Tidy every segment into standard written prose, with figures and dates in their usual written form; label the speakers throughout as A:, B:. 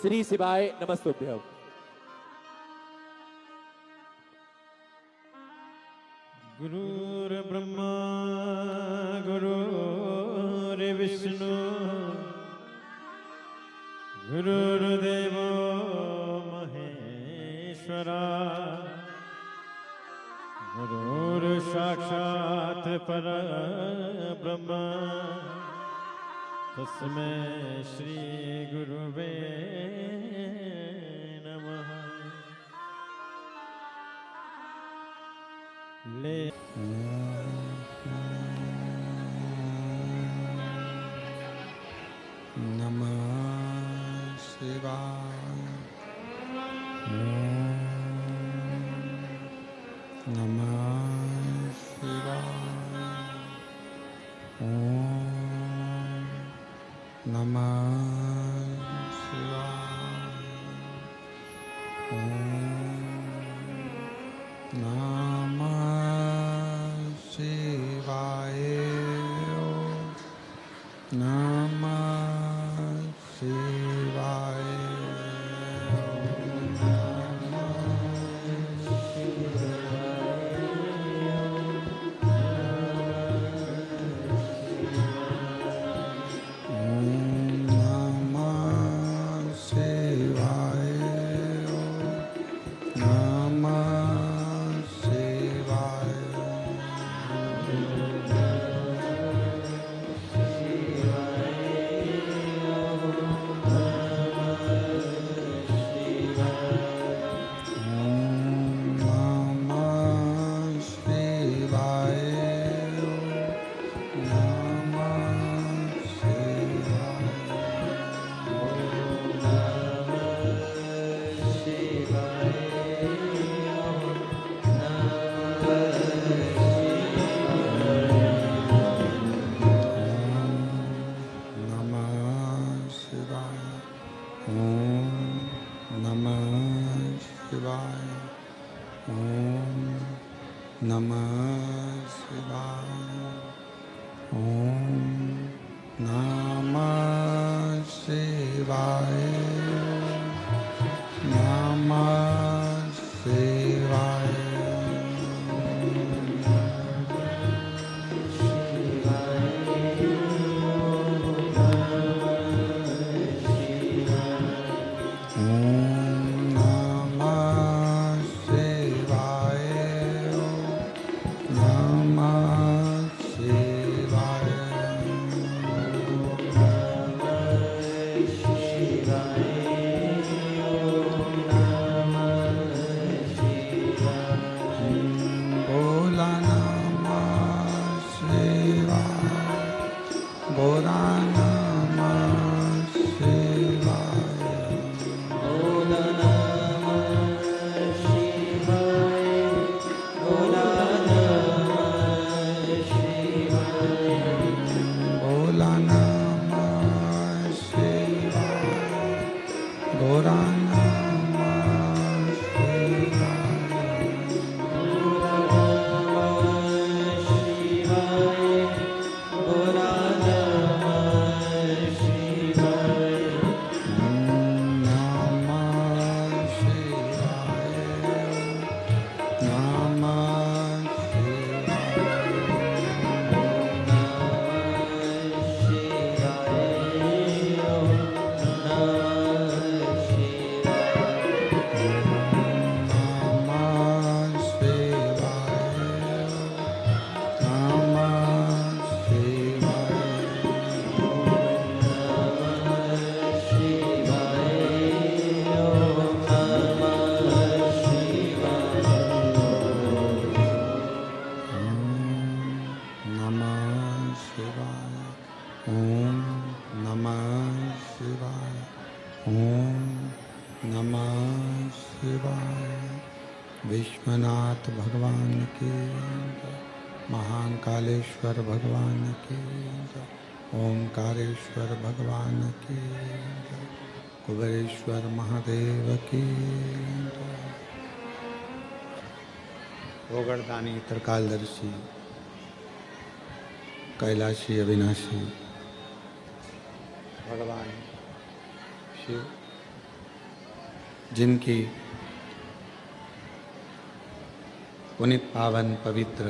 A: श्री शिवाय नमस्तुभ्यं।
B: गुरुर्ब्रह्मा गुरुर्विष्णु गुरुर्देवो महेश्वरा गुरुर्साक्षात् परब्रह्म तस्मै श्री गुरुवे नमः। ले
C: नमः शिवाय। नमः शिवाय। नमः शिवाय। नमः शिवाय। नमः शिवाय। विश्वनाथ भगवान की जय। महान कालेश्वर भगवान की जय। ओंकारेश्वर भगवान की जय। कुबेरेश्वर महादेव की जय। ओगरदानी त्रिकालदर्शी कैलाशी अविनाशी भगवान शिव जिनकी पुनित पावन पवित्र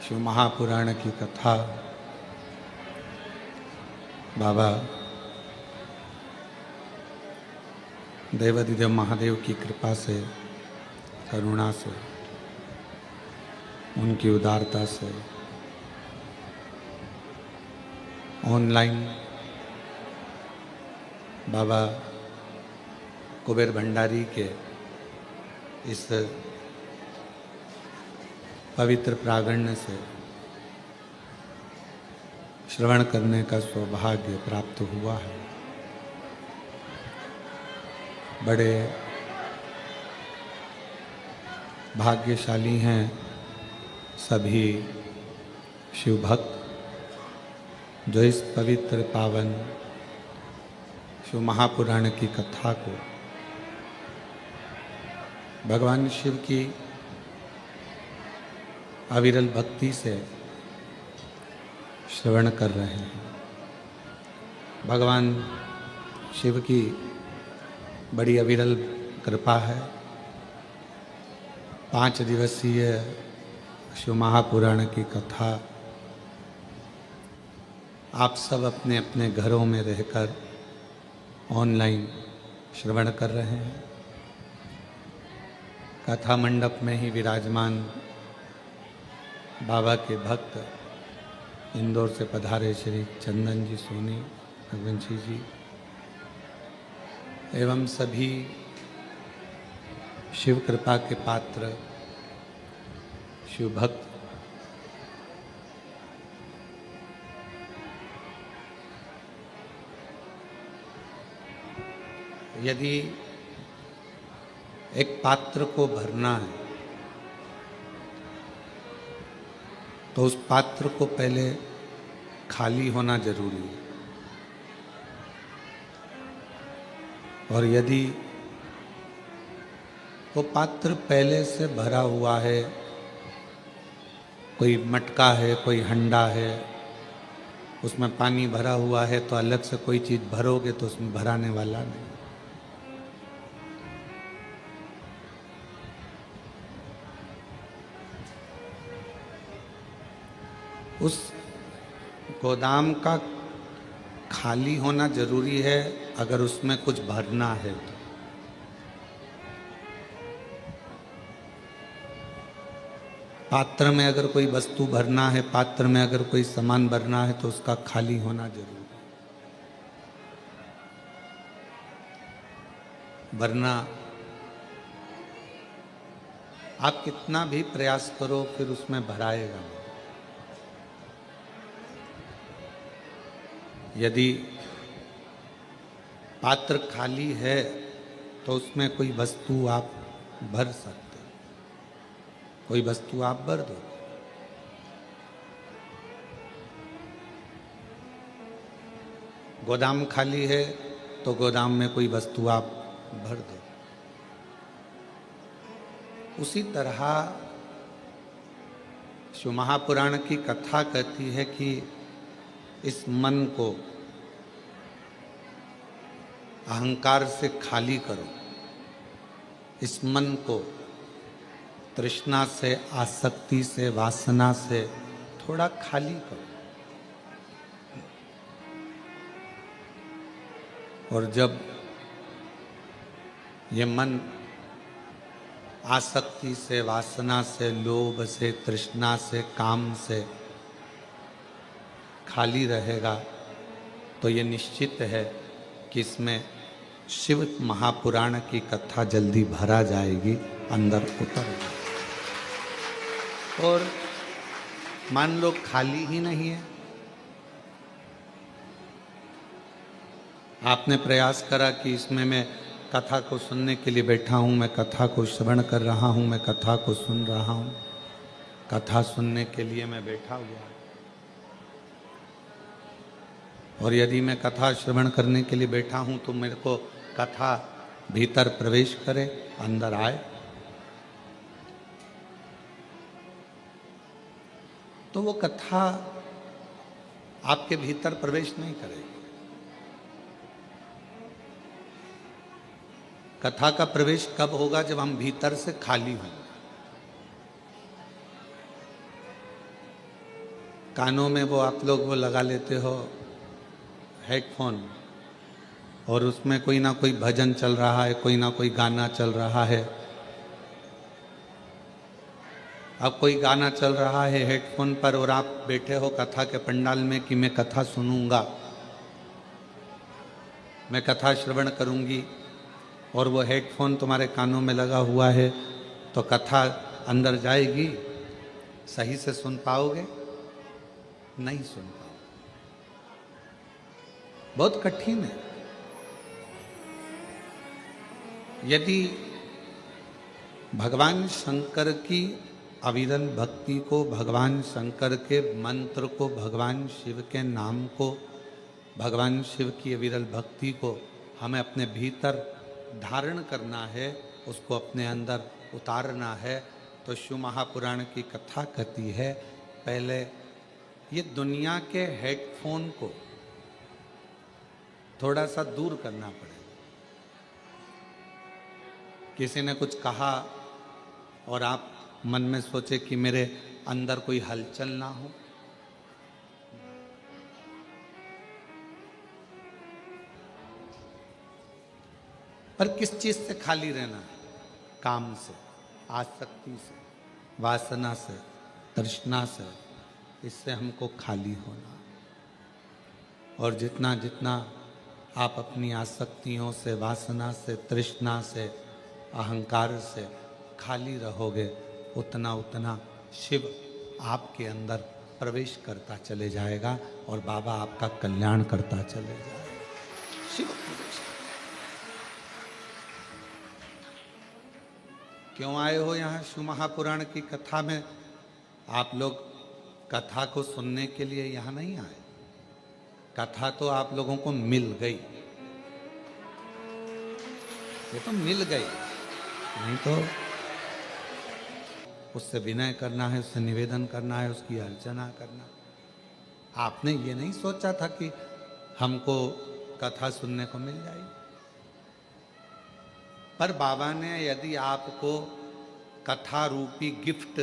C: शिव महापुराण की कथा बाबा देवाधिदेव महादेव की कृपा से, करुणा से, उनकी उदारता से ऑनलाइन बाबा कुबेर भंडारी के इस पवित्र प्रांगण से श्रवण करने का सौभाग्य प्राप्त हुआ है। बड़े भाग्यशाली हैं सभी शिव भक्त जो इस पवित्र पावन शिव महापुराण की कथा को भगवान शिव की अविरल भक्ति से श्रवण कर रहे हैं। भगवान शिव की बड़ी अविरल कृपा है। 5 दिवसीय शिव महापुराण की कथा आप सब अपने अपने घरों में रहकर ऑनलाइन श्रवण कर रहे हैं। कथा मंडप में ही विराजमान बाबा के भक्त इंदौर से पधारे श्री चंदन जी सोनी, रघुवंशी जी एवं सभी शिव कृपा के पात्र शिव भक्त यदि एक पात्र को भरना है तो उस पात्र को पहले खाली होना जरूरी है। और यदि वो पात्र पहले से भरा हुआ है, कोई मटका है, कोई हंडा है, उसमें पानी भरा हुआ है, तो अलग से कोई चीज़ भरोगे तो उसमें भराने वाला नहीं। उस गोदाम का खाली होना जरूरी है अगर उसमें कुछ भरना है तो। पात्र में अगर कोई वस्तु भरना है, पात्र में अगर कोई सामान भरना है तो उसका खाली होना जरूरी है। वरना आप कितना भी प्रयास करो फिर उसमें भराएगा नहीं। यदि पात्र खाली है तो उसमें कोई वस्तु आप भर सकते हो, कोई वस्तु आप भर दो। गोदाम खाली है तो गोदाम में कोई वस्तु आप भर दो। उसी तरह शिव महापुराण की कथा कहती है कि इस मन को अहंकार से खाली करो, इस मन को तृष्णा से, आसक्ति से, वासना से थोड़ा खाली करो। और जब ये मन आसक्ति से, वासना से, लोभ से, तृष्णा से, काम से खाली रहेगा तो ये निश्चित है कि इसमें शिव महापुराण की कथा जल्दी भरा जाएगी, अंदर उतर जाएगी। और मान लो खाली ही नहीं है, आपने प्रयास करा कि इसमें मैं कथा को सुनने के लिए बैठा हूँ, मैं कथा को श्रवण कर रहा हूँ, मैं कथा को सुन रहा हूँ, कथा सुनने के लिए मैं बैठा हुआ हूँ। और यदि मैं कथा श्रवण करने के लिए बैठा हूँ तो मेरे को कथा भीतर प्रवेश करे, अंदर आए, तो वो कथा आपके भीतर प्रवेश नहीं करेगी। कथा का प्रवेश कब होगा? जब हम भीतर से खाली होंगे। कानों में वो आप लोग वो लगा लेते हो हेडफोन, और उसमें कोई ना कोई भजन चल रहा है, कोई ना कोई गाना चल रहा है। अब कोई गाना चल रहा है हेडफोन पर और आप बैठे हो कथा के पंडाल में कि मैं कथा सुनूंगा, मैं कथा श्रवण करूंगी, और वो हेडफोन तुम्हारे कानों में लगा हुआ है, तो कथा अंदर जाएगी? सही से सुन पाओगे? नहीं सुन पाओगे। बहुत कठिन है। यदि भगवान शंकर की अविरल भक्ति को, भगवान शंकर के मंत्र को, भगवान शिव के नाम को, भगवान शिव की अविरल भक्ति को हमें अपने भीतर धारण करना है, उसको अपने अंदर उतारना है, तो शिव महापुराण की कथा कहती है पहले ये दुनिया के हेडफोन को थोड़ा सा दूर करना पड़ेगा। किसी ने कुछ कहा और आप मन में सोचे कि मेरे अंदर कोई हलचल ना हो, पर किस चीज से खाली रहना है? काम से, आसक्ति से, वासना से, तृष्णा से। इससे हमको खाली होना। और जितना जितना आप अपनी आसक्तियों से, वासना से, तृष्णा से, अहंकार से खाली रहोगे, उतना उतना शिव आपके अंदर प्रवेश करता चले जाएगा और बाबा आपका कल्याण करता चले जाएगा। शिव प्रवेश। क्यों आए हो यहाँ शिव महापुराण की कथा में? आप लोग कथा को सुनने के लिए यहाँ नहीं आए। कथा तो आप लोगों को मिल गई, ये तो मिल गई, नहीं तो उससे विनय करना है, उससे निवेदन करना है, उसकी अर्चना करना। आपने ये नहीं सोचा था कि हमको कथा सुनने को मिल जाएगी। पर बाबा ने यदि आपको कथा रूपी गिफ्ट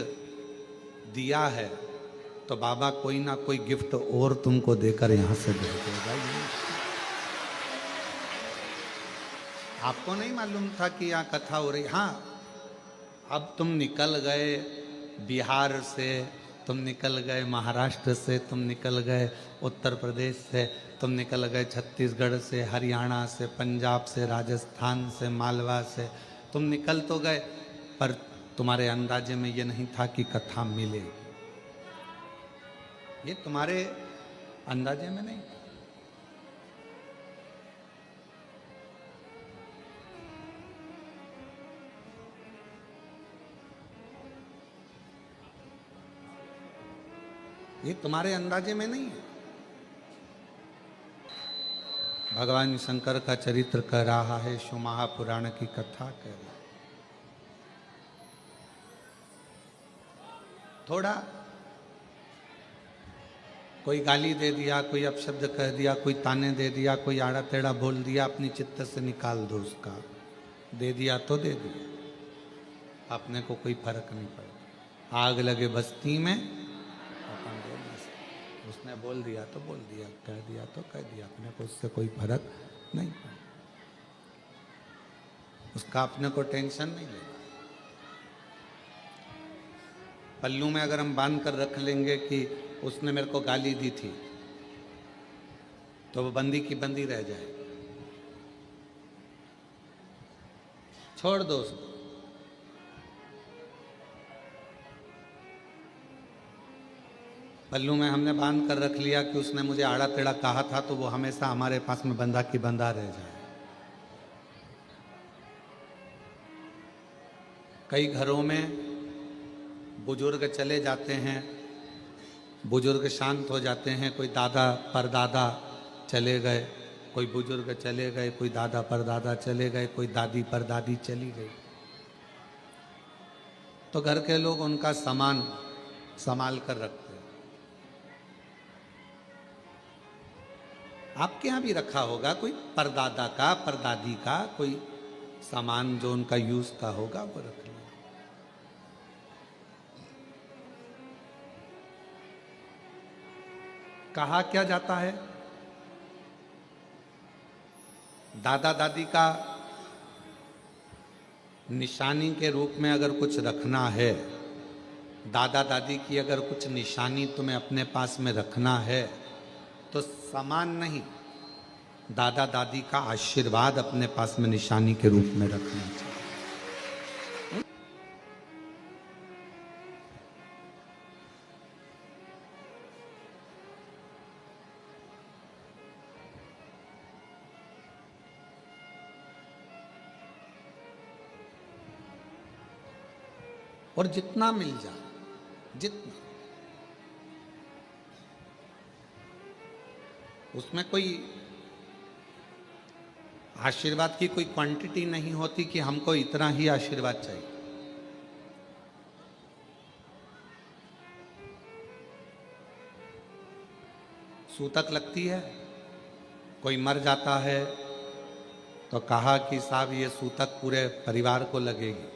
C: दिया है, तो बाबा कोई ना कोई गिफ्ट और तुमको देकर यहां से भेजेगा। आपको नहीं मालूम था कि यहाँ कथा हो रही। हाँ, अब तुम निकल गए बिहार से, तुम निकल गए महाराष्ट्र से, तुम निकल गए उत्तर प्रदेश से, तुम निकल गए छत्तीसगढ़ से, हरियाणा से, पंजाब से, राजस्थान से, मालवा से, तुम निकल तो गए, पर तुम्हारे अंदाजे में ये नहीं था कि कथा मिलेगी। ये तुम्हारे अंदाजे में नहीं। ये तुम्हारे अंदाजे में नहीं है। भगवान शंकर का चरित्र कह रहा है, शिव महापुराण की कथा कह रहा है। थोड़ा कोई गाली दे दिया, कोई अपशब्द कह दिया, कोई ताने दे दिया, कोई आड़ा टेढ़ा बोल दिया, अपनी चित्त से निकाल दो उसका। दे दिया तो दे दिया, अपने को कोई फर्क नहीं पड़ा। आग लगे बस्ती में, उसने बोल दिया तो बोल दिया, कह दिया तो कह दिया, अपने को उससे कोई फर्क नहीं पड़ा। उसका अपने को टेंशन नहीं लेना। पल्लू में अगर हम बांध कर रख लेंगे कि उसने मेरे को गाली दी थी, तो वो बंदी की बंदी रह जाए। छोड़ दो उसको। पल्लू में हमने बांध कर रख लिया कि उसने मुझे आड़ा टेढ़ा कहा था, तो वो हमेशा हमारे पास में बंधा की बंधा रह जाए। कई घरों में बुजुर्ग चले जाते हैं, बुजुर्ग शांत हो जाते हैं, कोई दादा परदादा चले गए, कोई बुजुर्ग चले गए, कोई दादा परदादा चले गए, कोई दादी परदादी चली गई, तो घर के लोग उनका सामान संभाल कर रखते हैं। आपके यहाँ भी रखा होगा कोई परदादा का, परदादी का, कोई सामान जो उनका यूज का होगा वो रख लिया। कहा क्या जाता है, दादा दादी का निशानी के रूप में अगर कुछ रखना है, दादा दादी की अगर कुछ निशानी तुम्हें अपने पास में रखना है तो सामान नहीं, दादा दादी का आशीर्वाद अपने पास में निशानी के रूप में रखना चाहिए। और जितना मिल जाए, जितना, उसमें कोई आशीर्वाद की कोई क्वांटिटी नहीं होती कि हमको इतना ही आशीर्वाद चाहिए। सूतक लगती है, कोई मर जाता है तो कहा कि साहब ये सूतक पूरे परिवार को लगेगी।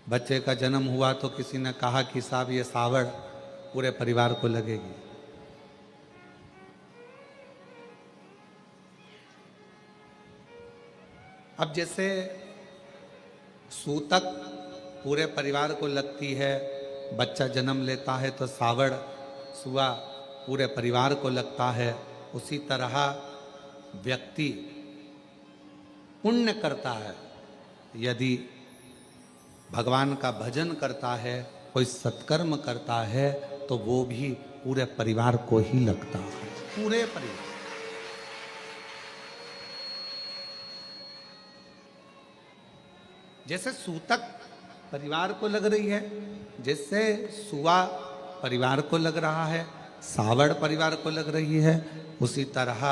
C: बच्चे का जन्म हुआ तो किसी ने कहा कि साहब ये सावड़ पूरे परिवार को लगेगी। अब जैसे सूतक पूरे परिवार को लगती है, बच्चा जन्म लेता है तो सावड़ सुआ पूरे परिवार को लगता है, उसी तरह व्यक्ति पुण्य करता है, यदि भगवान का भजन करता है, कोई सत्कर्म करता है तो वो भी पूरे परिवार को ही लगता है, पूरे परिवार। जैसे सूतक परिवार को लग रही है, जैसे सुआ परिवार को लग रहा है, सावड़ परिवार को लग रही है, उसी तरह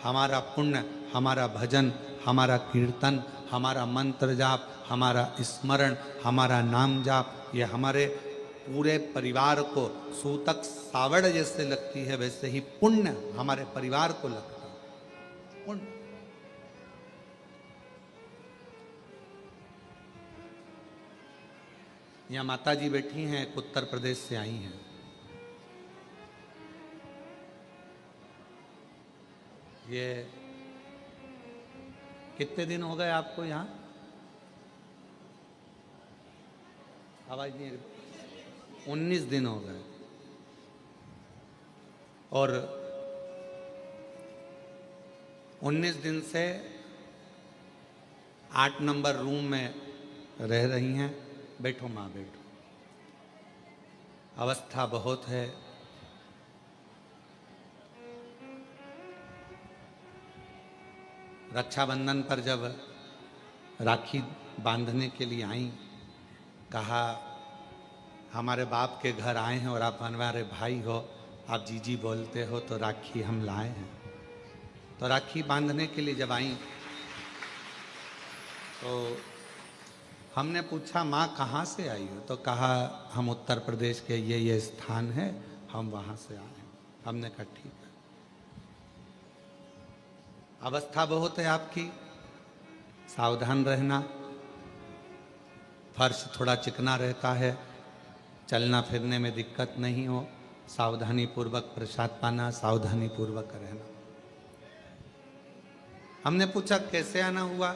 C: हमारा पुण्य, हमारा भजन, हमारा कीर्तन, हमारा मंत्र जाप, हमारा स्मरण, हमारा नाम जाप, ये हमारे पूरे परिवार को सूतक सावड़ जैसे लगती है, वैसे ही पुण्य हमारे परिवार को लगता है। पुण्य यहाँ माता जी बैठी हैं, उत्तर प्रदेश से आई हैं। ये कितने दिन हो गए आपको यहाँ? आवाज नहीं, 19 दिन हो गए। और 19 दिन से 8 नंबर रूम में रह रही हैं। बैठो माँ, बैठो। अवस्था बहुत है। रक्षाबंधन पर जब राखी बांधने के लिए आई, कहा हमारे बाप के घर आए हैं और आप हमारे भाई हो, आप जीजी बोलते हो तो राखी हम लाए हैं। तो राखी बांधने के लिए जब आई तो हमने पूछा माँ कहाँ से आई हो? तो कहा हम उत्तर प्रदेश के ये स्थान है, हम वहाँ से आए हैं। हमने कहा ठीक है। अवस्था बहुत है आपकी, सावधान रहना। फर्श थोड़ा चिकना रहता है, चलना फिरने में दिक्कत नहीं हो, सावधानी पूर्वक प्रसाद पाना, सावधानी पूर्वक रहना। हमने पूछा कैसे आना हुआ?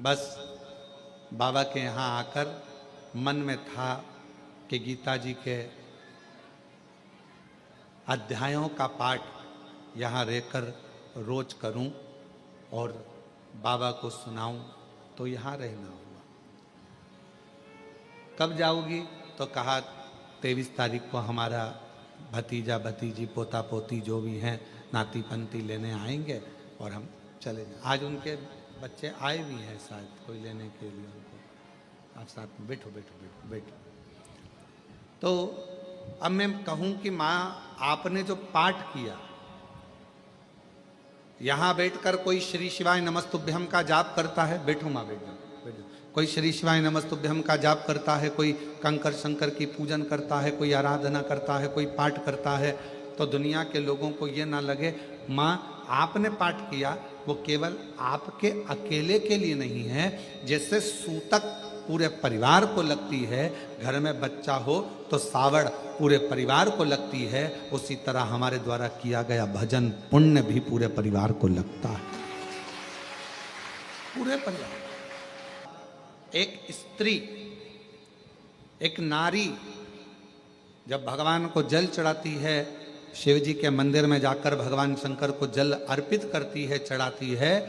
C: बस बाबा के यहाँ आकर मन में था कि गीता जी के अध्यायों का पाठ यहाँ रहकर रोज करूं और बाबा को सुनाऊं, तो यहाँ रहना हुआ। कब जाओगी? तो कहा 23 तारीख को हमारा भतीजा भतीजी पोता पोती जो भी हैं नाती पंती लेने आएंगे और हम चले जाएं। आज उनके बच्चे आए भी हैं शायद कोई लेने के लिए उनको। आप साथ में बैठो बैठो बैठो बैठो। तो अब मैं कहूँ कि माँ आपने जो पाठ किया, यहाँ बैठकर कोई श्री शिवाय नमस्तुभ्यम का जाप करता है? बैठो माँ, बैठो बैठो। कोई श्री शिवाय नमस्तुभ्यम का जाप करता है, कोई कंकर शंकर की पूजन करता है, कोई आराधना करता है, कोई पाठ करता है, तो दुनिया के लोगों को ये ना लगे माँ आपने पाठ किया वो केवल आपके अकेले के लिए नहीं है, जैसे सूतक पूरे परिवार को लगती है, घर में बच्चा हो तो सावड़ पूरे परिवार को लगती है, उसी तरह हमारे द्वारा किया गया भजन पुण्य भी पूरे परिवार को लगता है, पूरे परिवार। एक स्त्री, एक नारी जब भगवान को जल चढ़ाती है, शिव जी के मंदिर में जाकर भगवान शंकर को जल अर्पित करती है, चढ़ाती है,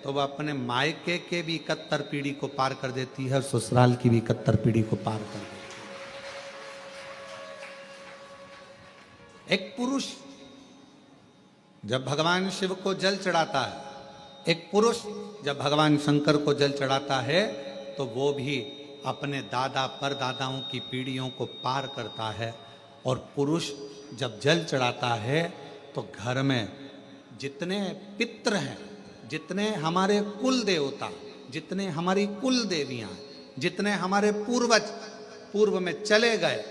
C: तो वह अपने मायके के भी 71 पीढ़ी को पार कर देती है और ससुराल की भी 71 पीढ़ी को पार कर देती है। एक पुरुष जब भगवान शिव को जल चढ़ाता है, एक पुरुष जब भगवान शंकर को जल चढ़ाता है, तो वो भी अपने दादा परदादाओं की पीढ़ियों को पार करता है। और पुरुष जब जल चढ़ाता है तो घर में जितने पितृ हैं, जितने हमारे कुल देवता, जितने हमारी कुल देवियां, जितने हमारे पूर्वज पूर्व में चले गए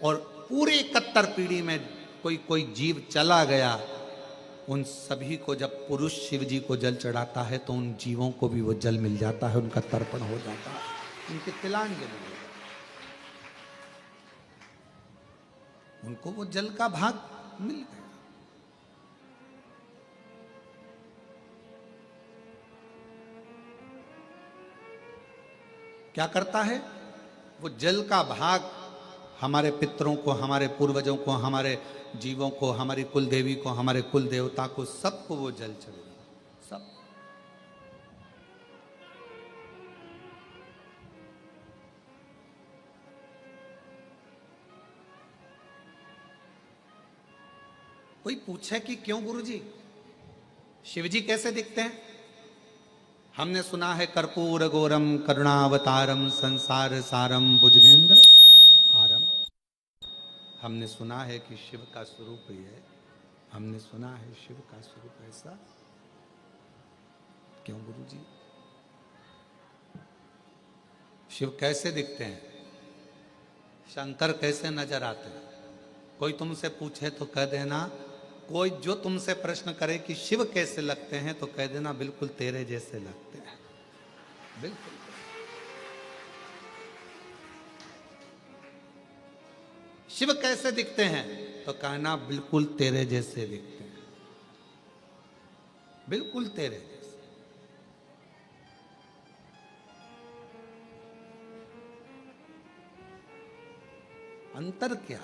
C: और पूरी 71 पीढ़ी में कोई कोई जीव चला गया, उन सभी को जब पुरुष शिव जी को जल चढ़ाता है तो उन जीवों को भी वो जल मिल जाता है, उनका तर्पण हो जाता है, उनकी तिलांजलि हो जाती है, उनको वो जल का भाग मिल गया। क्या करता है वो जल का भाग? हमारे पितरों को, हमारे पूर्वजों को, हमारे जीवों को, हमारी कुल देवी को, हमारे कुल देवता को, सबको वो जल चढ़ेगा, सब। कोई पूछे कि क्यों गुरुजी शिवजी कैसे दिखते हैं? हमने सुना है कर्पूर गौरम करुणावतारम संसार सारम भुजगेंद्र हारम। हमने सुना है कि शिव का स्वरूप ये है, हमने सुना है शिव का स्वरूप ऐसा। क्यों गुरुजी? शिव कैसे दिखते हैं? शंकर कैसे नजर आते हैं? कोई तुमसे पूछे तो कह देना, कोई जो तुमसे प्रश्न करे कि शिव कैसे लगते हैं तो कह देना बिल्कुल तेरे जैसे लगते हैं, बिल्कुल। शिव कैसे दिखते हैं तो कहना बिल्कुल तेरे जैसे दिखते हैं, बिल्कुल तेरे जैसे। अंतर क्या?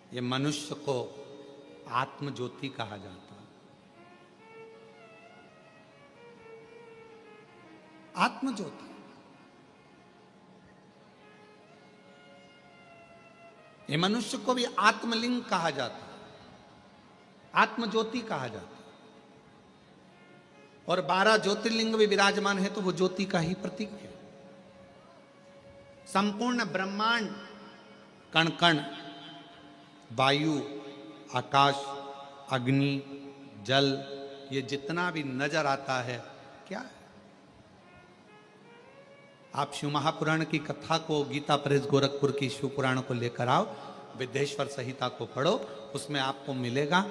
C: ये मनुष्य को आत्म ज्योति कहा जाता है। आत्म ज्योति, ये मनुष्य को भी आत्मलिंग कहा जाता है, आत्म ज्योति कहा जाता है। और 12 ज्योतिर्लिंग भी विराजमान है तो वो ज्योति का ही प्रतीक है। संपूर्ण ब्रह्मांड, कण कण, वायु, आकाश, अग्नि, जल, ये जितना भी नजर आता है क्या है? आप शिव महापुराण की कथा को, गीता प्रेस गोरखपुर की शिव पुराण को लेकर आओ, विद्येश्वर संहिता को पढ़ो, उसमें आपको मिलेगा।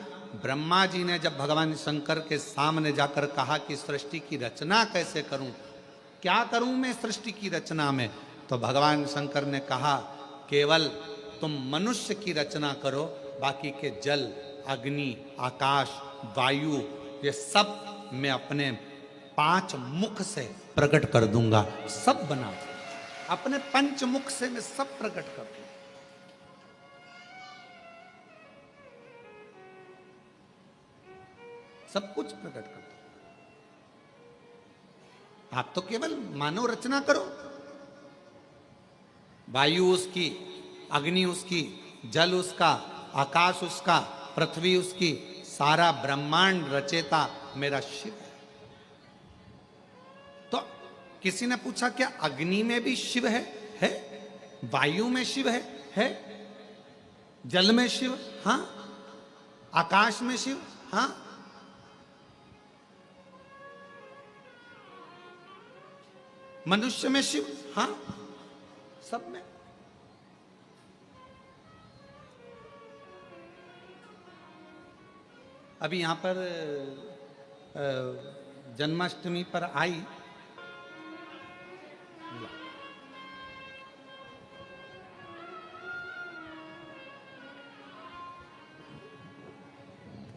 C: ब्रह्मा जी ने जब भगवान शंकर के सामने जाकर कहा कि सृष्टि की रचना कैसे करूं, क्या करूं मैं सृष्टि की रचना में, तो भगवान शंकर ने कहा केवल तुम मनुष्य की रचना करो, बाकी के जल, अग्नि, आकाश, वायु, ये सब मैं अपने 5 मुख से प्रकट कर दूंगा, सब बना दूंगा, अपने 5 मुख से मैं सब प्रकट कर दूंगा। सब कुछ प्रकट कर दूंगा। आप तो केवल मानव रचना करो, वायु उसकी, अग्नि उसकी, जल उसका, आकाश उसका, पृथ्वी उसकी, सारा ब्रह्मांड रचेता मेरा शिव है। तो किसी ने पूछा क्या अग्नि में भी शिव है? है। वायु में शिव है। जल में शिव, हां। आकाश में शिव, हां। मनुष्य में शिव, हां। सब में। अभी यहाँ पर जन्माष्टमी पर आई,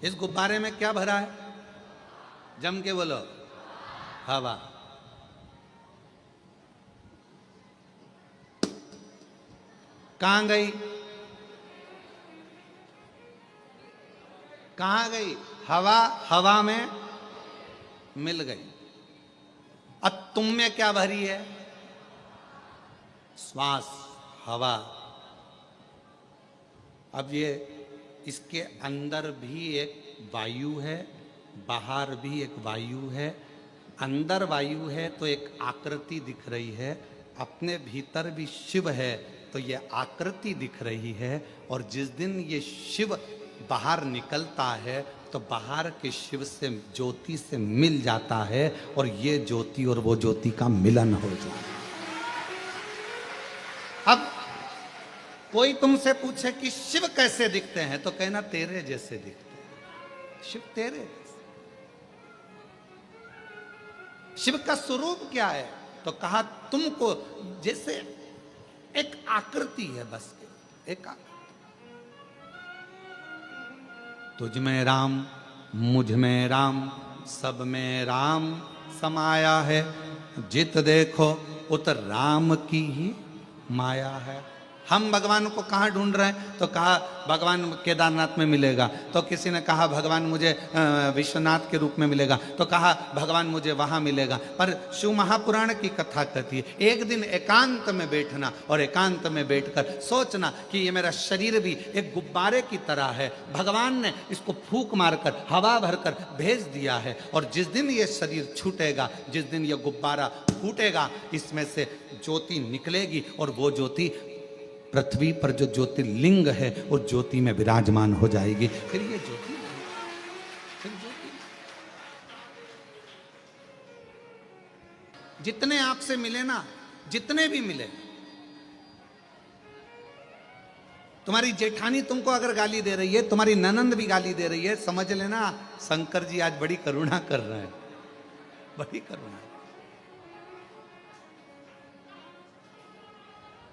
C: इस गुब्बारे में क्या भरा है? जम के बोलो, हवा। कहां गई? कहां गई? हवा हवा में मिल गई। अब तुम में क्या भरी है? श्वास, हवा। अब ये इसके अंदर भी एक वायु है, बाहर भी एक वायु है। अंदर वायु है तो एक आकृति दिख रही है, अपने भीतर भी शिव है तो ये आकृति दिख रही है। और जिस दिन ये शिव बाहर निकलता है तो बाहर के शिव से, ज्योति से मिल जाता है और ये ज्योति और वो ज्योति का मिलन हो जाता है। अब कोई तुमसे पूछे कि शिव कैसे दिखते हैं तो कहना तेरे जैसे दिखते हैं। शिव तेरे जैसे। शिव का स्वरूप क्या है? तो कहा तुमको जैसे एक आकृति है, बस एक आकृति। तुझ में राम, मुझ में राम, सब में राम समाया है। जित देखो उत राम की ही माया है। हम भगवान को कहाँ ढूंढ रहे हैं? तो कहा भगवान केदारनाथ में मिलेगा, तो किसी ने कहा भगवान मुझे विश्वनाथ के रूप में मिलेगा, तो कहा भगवान मुझे वहाँ मिलेगा। पर शिव महापुराण की कथा कहती है एक दिन एकांत में बैठना और एकांत में बैठकर सोचना कि ये मेरा शरीर भी एक गुब्बारे की तरह है। भगवान ने इसको फूंक मारकर, हवा भरकर भेज दिया है और जिस दिन ये शरीर छूटेगा, जिस दिन ये गुब्बारा फूटेगा, इसमें से ज्योति निकलेगी और वो ज्योति पृथ्वी पर जो ज्योतिर्लिंग है उस ज्योति में विराजमान हो जाएगी। फिर ये ज्योति, फिर ज्योति। जितने आपसे मिले ना, जितने भी मिले, तुम्हारी जेठानी तुमको अगर गाली दे रही है, तुम्हारी ननंद भी गाली दे रही है, समझ लेना शंकर जी आज बड़ी करुणा कर रहे हैं, बड़ी करुणा।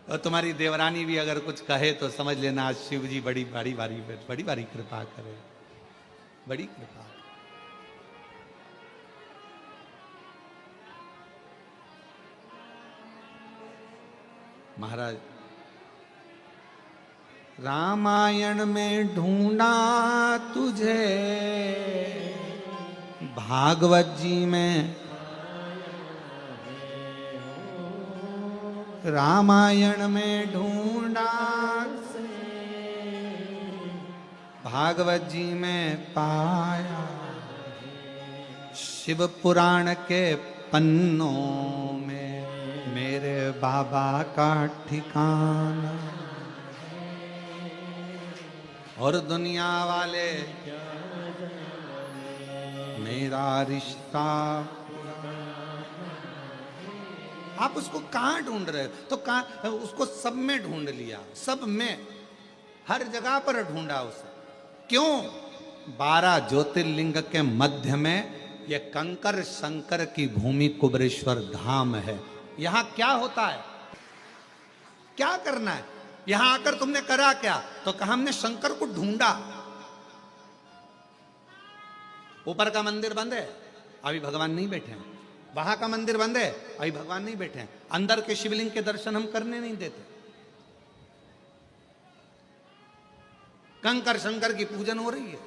C: और तुम्हारी देवरानी भी अगर कुछ कहे तो समझ लेना आज शिव जी बड़ी बड़ी कृपा करे, बड़ी कृपा। महाराज रामायण में ढूंढा तुझे, भागवत जी में रामायण में ढूंढा, भागवत जी में पाया, शिव पुराण के पन्नों में मेरे बाबा का ठिकाना। और दुनिया वाले मेरा रिश्ता। आप उसको कहाँ ढूंढ रहे हो? तो कहाँ? उसको सब में ढूंढ लिया, सब में, हर जगह पर ढूंढा उसे। क्यों? 12 ज्योतिर्लिंग के मध्य में यह कंकर शंकर की भूमि कुबरेश्वर धाम है। यहां क्या होता है? क्या करना है? यहां आकर तुमने करा क्या? तो कहा हमने शंकर को ढूंढा। ऊपर का मंदिर बंद है, अभी भगवान नहीं बैठे हैं। वहां का मंदिर बंद है, अभी भगवान नहीं बैठे हैं। अंदर के शिवलिंग के दर्शन हम करने नहीं देते। कंकर शंकर की पूजन हो रही है।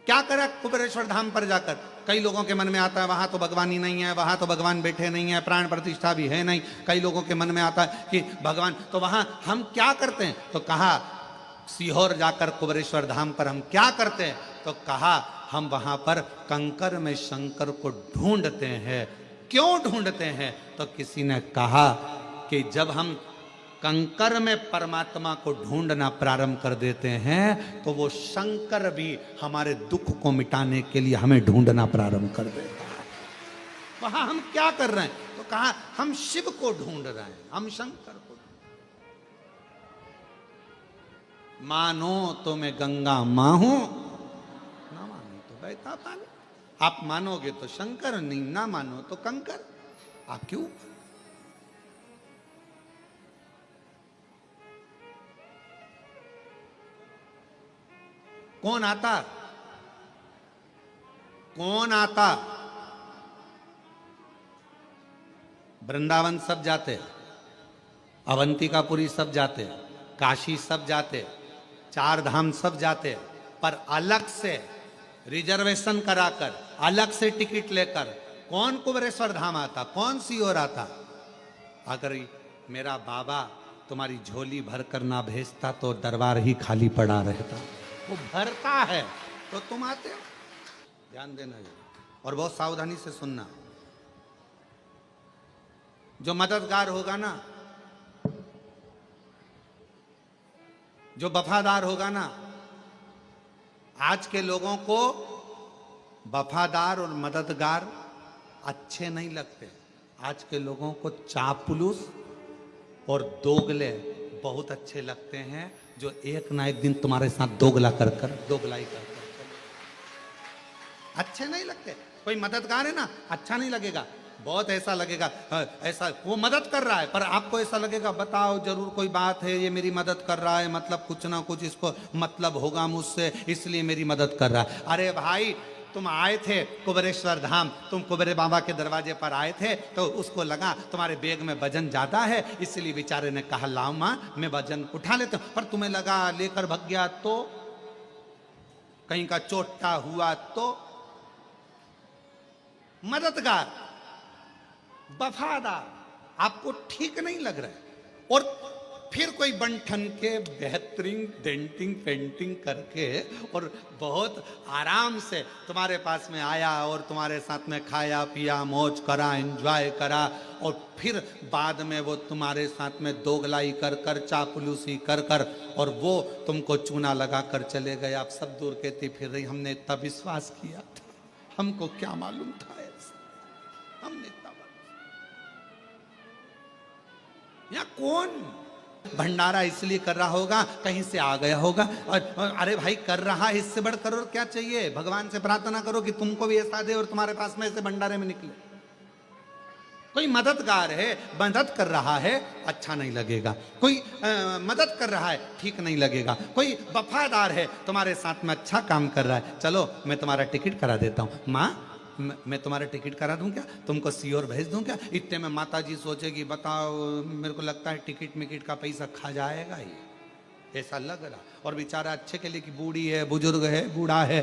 C: क्या करा कुबेरेश्वर धाम पर जाकर? कई लोगों के मन में आता है वहां तो भगवान ही नहीं है, वहां तो भगवान बैठे नहीं है, प्राण प्रतिष्ठा भी है नहीं। कई लोगों के मन में आता है कि भगवान, तो वहां हम क्या करते हैं? तो कहा सीहोर जाकर कुबेरेश्वर धाम पर हम क्या करते हैं? तो कहा हम वहां पर कंकर में शंकर को ढूंढते हैं। क्यों ढूंढते हैं? तो किसी ने कहा कि जब हम कंकर में परमात्मा को ढूंढना प्रारंभ कर देते हैं तो वो शंकर भी हमारे दुख को मिटाने के लिए हमें ढूंढना प्रारंभ कर देता है। वहां हम क्या कर रहे हैं? तो कहा हम शिव को ढूंढ रहे हैं, हम शंकर को। मानो तो मैं गंगा मां हूं, द्वैता पालो। आप मानोगे तो शंकर, नहीं ना मानो तो कंकर। आप क्यों? कौन आता? कौन आता? वृंदावन सब जाते, अवंतिकापुरी सब जाते, काशी सब जाते, चार धाम सब जाते, पर अलग से रिजर्वेशन कराकर, अलग से टिकट लेकर कौन कुबेरेश्वर धाम आता? कौन सी ओर आता? अगर मेरा बाबा तुम्हारी झोली भर कर ना भेजता तो दरबार ही खाली पड़ा रहता। वो भरता है तो तुम आते हो। ध्यान देना और बहुत सावधानी से सुनना। जो मददगार होगा ना, जो वफादार होगा ना, आज के लोगों को वफादार और मददगार अच्छे नहीं लगते। आज के लोगों को चापलूस और दोगले बहुत अच्छे लगते हैं, जो एक ना एक दिन तुम्हारे साथ दोगलाई कर कर अच्छे नहीं लगते। कोई मददगार है ना, अच्छा नहीं लगेगा, बहुत ऐसा लगेगा ऐसा वो मदद कर रहा है, पर आपको ऐसा लगेगा बताओ जरूर कोई बात है, ये मेरी मदद कर रहा है, मतलब कुछ ना कुछ इसको मतलब होगा मुझसे, इसलिए मेरी मदद कर रहा है। अरे भाई, तुम आए थे कुबेरेश्वर धाम, तुम कुबेरे बाबा के दरवाजे पर आए थे, तो उसको लगा तुम्हारे बैग में वजन ज्यादा है, इसलिए बेचारे ने कहा लाओ मां मैं वजन उठा लेता हूं। पर तुम्हें लगा लेकर भाग गया तो, कहीं का चोटा हुआ तो। मददगार, वफादार आपको ठीक नहीं लग रहा है, और फिर कोई बंठन के बेहतरीन डेंटिंग पेंटिंग करके और बहुत आराम से तुम्हारे पास में आया और तुम्हारे साथ में खाया पिया मौज करा एंजॉय करा, और फिर बाद में वो तुम्हारे साथ में दोगलाई कर कर चापलूसी कर कर और वो तुमको चूना लगा कर चले गए। आप सब दूर कहती फिर रही हमने इतना विश्वास किया था, हमको क्या मालूम था ऐसा, हमने इतना या कौन भंडारा इसलिए कर रहा होगा, कहीं से आ गया होगा, और अरे भाई कर रहा है, इससे बढ़कर और क्या चाहिए। भगवान से प्रार्थना करो कि तुमको भी ऐसा दे और तुम्हारे पास में ऐसे भंडारे में निकले। कोई मददगार है, मदद कर रहा है, अच्छा नहीं लगेगा। कोई मदद कर रहा है, ठीक नहीं लगेगा। कोई वफादार है, तुम्हारे साथ में अच्छा काम कर रहा है, चलो मैं तुम्हारा टिकट करा देता हूँ, माँ मैं तुम्हारा टिकट करा दूं क्या, तुमको सीओर भेज दूं क्या। इतने में माता जी सोचेगी बताओ मेरे को लगता है टिकट मिकट का पैसा खा जाएगा ही, ऐसा लग रहा। और बेचारा अच्छे के लिए कि बूढ़ी है, बुजुर्ग है, बूढ़ा है,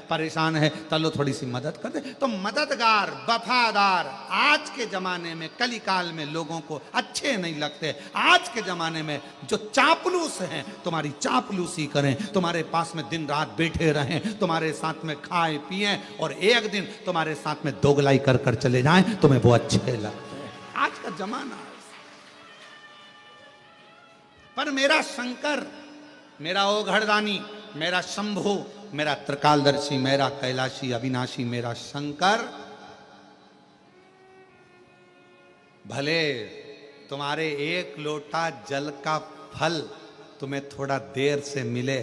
C: परेशान है, चलो थोड़ी सी मदद कर दे। तो मददगार वफादार आज के जमाने में कली काल में लोगों को अच्छे नहीं लगते। आज के जमाने में जो चापलूस हैं तुम्हारी चापलूसी करें, तुम्हारे पास में दिन रात बैठे रहें, तुम्हारे साथ में खाए पिए और एक दिन तुम्हारे साथ में दोगलाई कर कर चले जाएं, तुम्हें वो अच्छे लगते हैं। आज का जमाना। पर मेरा शंकर, मेरा ओघड़दानी, मेरा शंभु, मेरा त्रिकालदर्शी, मेरा कैलाशी अविनाशी, मेरा शंकर भले तुम्हारे एक लोटा जल का फल तुम्हें थोड़ा देर से मिले,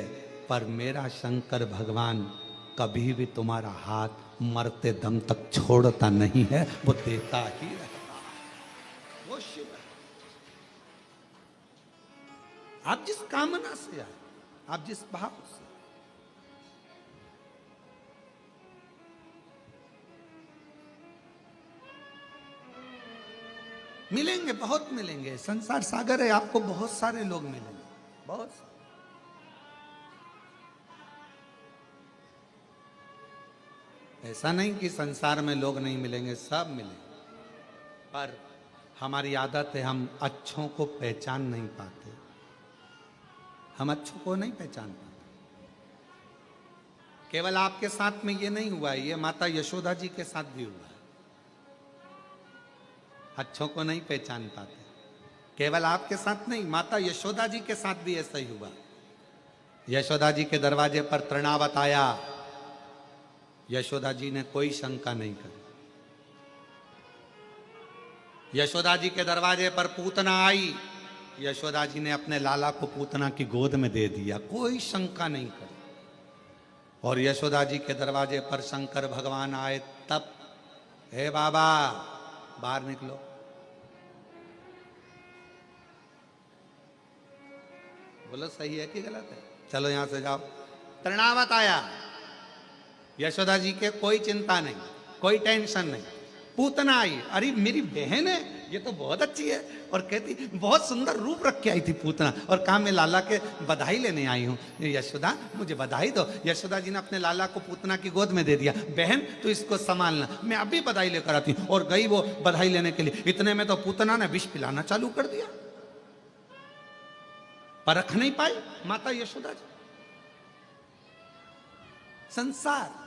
C: पर मेरा शंकर भगवान कभी भी तुम्हारा हाथ मरते दम तक छोड़ता नहीं है, वो देता ही रहता है। वो शिव है। आप जिस कामना से आए, आप जिस भाव से, मिलेंगे, बहुत मिलेंगे। संसार सागर है, आपको बहुत सारे लोग मिलेंगे, बहुत सारे। ऐसा नहीं कि संसार में लोग नहीं मिलेंगे, सब मिलेंगे, पर हमारी आदत है हम अच्छों को पहचान नहीं पाते। हम अच्छों को नहीं पहचान पाते। केवल आपके साथ में ये नहीं हुआ है, ये माता यशोदा जी के साथ भी हुआ है। अच्छों को नहीं पहचान पाते। केवल आपके साथ नहीं, माता यशोदा जी के साथ भी ऐसा ही हुआ। यशोदा जी के दरवाजे पर तृणावत आया, यशोदा जी ने कोई शंका नहीं करी। यशोदा जी के दरवाजे पर पूतना आई, यशोदा जी ने अपने लाला को पूतना की गोद में दे दिया, कोई शंका नहीं करी। और यशोदा जी के दरवाजे पर शंकर भगवान आए तब, हे बाबा बाहर निकलो। बोलो सही है कि गलत है? चलो यहां से जाओ। तृणावत आया, यशोदा जी के कोई चिंता नहीं, कोई टेंशन नहीं। पूतना आई, अरे मेरी बहन है, ये तो बहुत अच्छी है, और कहती बहुत सुंदर रूप रख के आई थी पूतना, और कहा मैं लाला के बधाई लेने आई हूँ, यशोदा मुझे बधाई दो। यशोदा जी ने अपने लाला को पूतना की गोद में दे दिया, बहन तो इसको संभालना, मैं अभी बधाई लेकर आती हूँ। और गई वो बधाई लेने के लिए, इतने में तो पूतना ने विष पिलाना चालू कर दिया। परख नहीं पाई माता यशोदा जी। संसार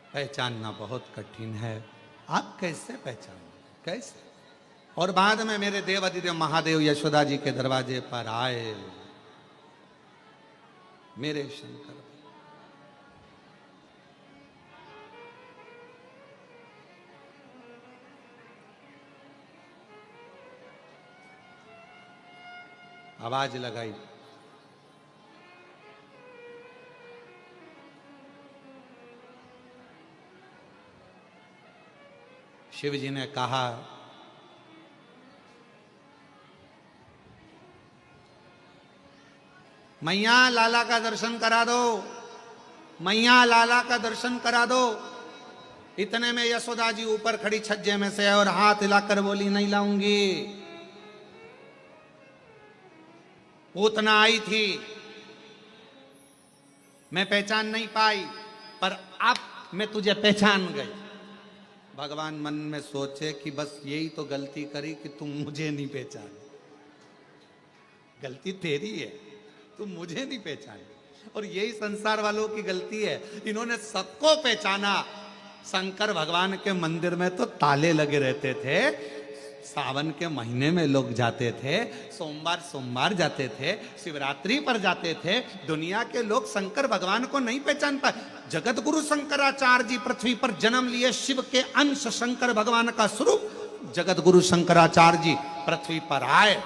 C: पहचानना बहुत कठिन है। आप कैसे पहचानोगे, कैसे? और बाद में मेरे देव अधिदेव महादेव यशोदा जी के दरवाजे पर आए, मेरे शंकर। आवाज लगाई, शिव जी ने कहा, मैया लाला का दर्शन करा दो, मैया लाला का दर्शन करा दो। इतने में यशोदा जी ऊपर खड़ी छज्जे में से और हाथ हिलाकर बोली, नहीं लाऊंगी। पूतना आई थी, मैं पहचान नहीं पाई, पर अब मैं तुझे पहचान गई। भगवान मन में सोचे कि बस यही तो गलती करी कि तुम मुझे नहीं पहचान, गलती तेरी है, तुम मुझे नहीं पहचानी। और यही संसार वालों की गलती है, इन्होंने सबको पहचाना। शंकर भगवान के मंदिर में तो ताले लगे रहते थे, सावन के महीने में लोग जाते थे, सोमवार सोमवार जाते थे, शिवरात्रि पर जाते थे। दुनिया के लोग शंकर भगवान को नहीं पहचान पाए। जगत गुरु शंकराचार्य जी पृथ्वी पर जन्म लिए, शिव के अंश शंकर भगवान का स्वरूप जगत गुरु शंकराचार्य जी पृथ्वी पर आए।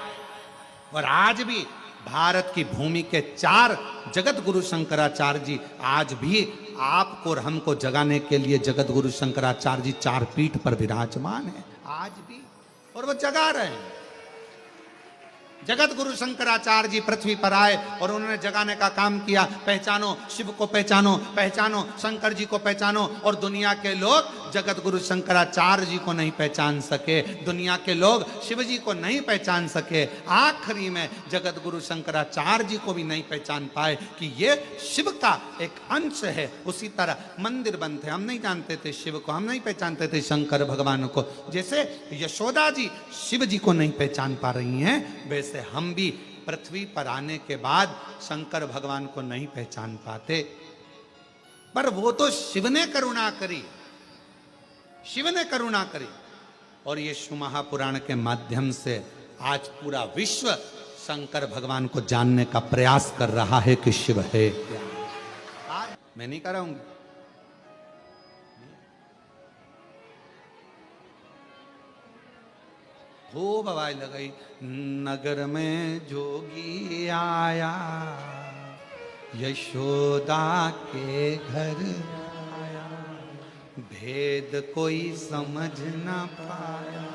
C: और आज भी भारत की भूमि के 4 जगत गुरु शंकराचार्य जी आज भी आपको और हमको जगाने के लिए जगत गुरु शंकराचार्य जी 4 पीठ पर विराजमान है आज भी, और वो जगा रहे हैं। जगत गुरु शंकराचार्य जी पृथ्वी पर आए और उन्होंने जगाने का काम किया। पहचानो शिव को, पहचानो, पहचानो शंकर जी को, पहचानो। और दुनिया के लोग जगत गुरु शंकराचार्य जी को नहीं पहचान सके, दुनिया के लोग शिव जी को नहीं पहचान सके, आखिरी में जगत गुरु शंकराचार्य जी को भी नहीं पहचान पाए कि ये शिव का एक अंश है। उसी तरह मंदिर बनते, हम नहीं जानते थे शिव को, हम नहीं पहचानते थे शंकर भगवान को। जैसे यशोदा जी शिव जी को नहीं पहचान पा रही हैं, वैसे हम भी पृथ्वी पर आने के बाद शंकर भगवान को नहीं पहचान पाते। पर वो तो शिव ने करुणा करी, शिव ने करुणा करी। और ये शिव महापुराण के माध्यम से आज पूरा विश्व शंकर भगवान को जानने का प्रयास कर रहा है कि शिव है। मैं नहीं कराऊंगी, खूब आवाज लगाई, नगर में जोगी आया, यशोदा के घर आया, भेद कोई समझ ना पाया,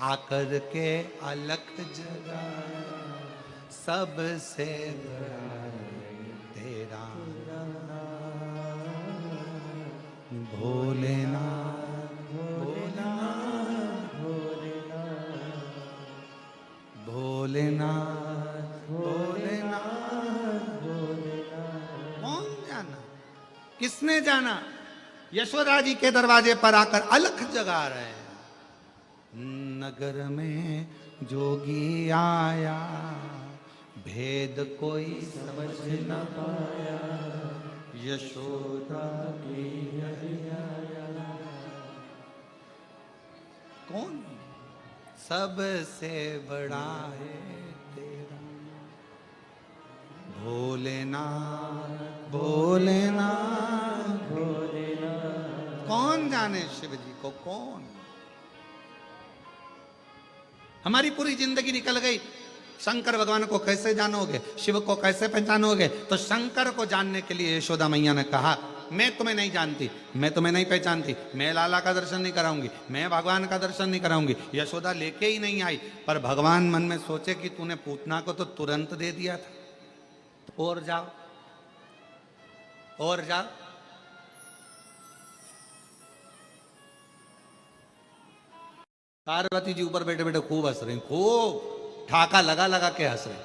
C: आकर के अलख जगाया, सबसे बड़ा तेरा भोलेनाथ, भोलेनाथ, भोलेनाथ, भोलेनाथ। कौन जाना, किसने जाना? यशोदा जी के दरवाजे पर आकर अलख जगा रहे हैं। नगर में जोगी आया, भेद कोई समझ न पाया, यशोदा की आया। कौन? सबसे बड़ा है तेरा भोलेनाथ, भोलेनाथ, भोलेनाथ। कौन जाने शिव जी को कौन। हमारी पूरी जिंदगी निकल गई, शंकर भगवान को कैसे जानोगे, शिव को कैसे पहचानोगे। तो शंकर को जानने के लिए यशोदा मैया ने कहा, मैं तुम्हें नहीं जानती, मैं तुम्हें नहीं पहचानती, मैं लाला का दर्शन नहीं कराऊंगी, मैं भगवान का दर्शन नहीं कराऊंगी। यशोदा लेके ही नहीं आई। पर भगवान मन में सोचे कि तूने पूतना को तो तुरंत दे दिया था, तो और जाओ और जाओ। पार्वती जी ऊपर बैठे बैठे खूब हंस रही, खूब ठाका लगा लगा के हंस रही।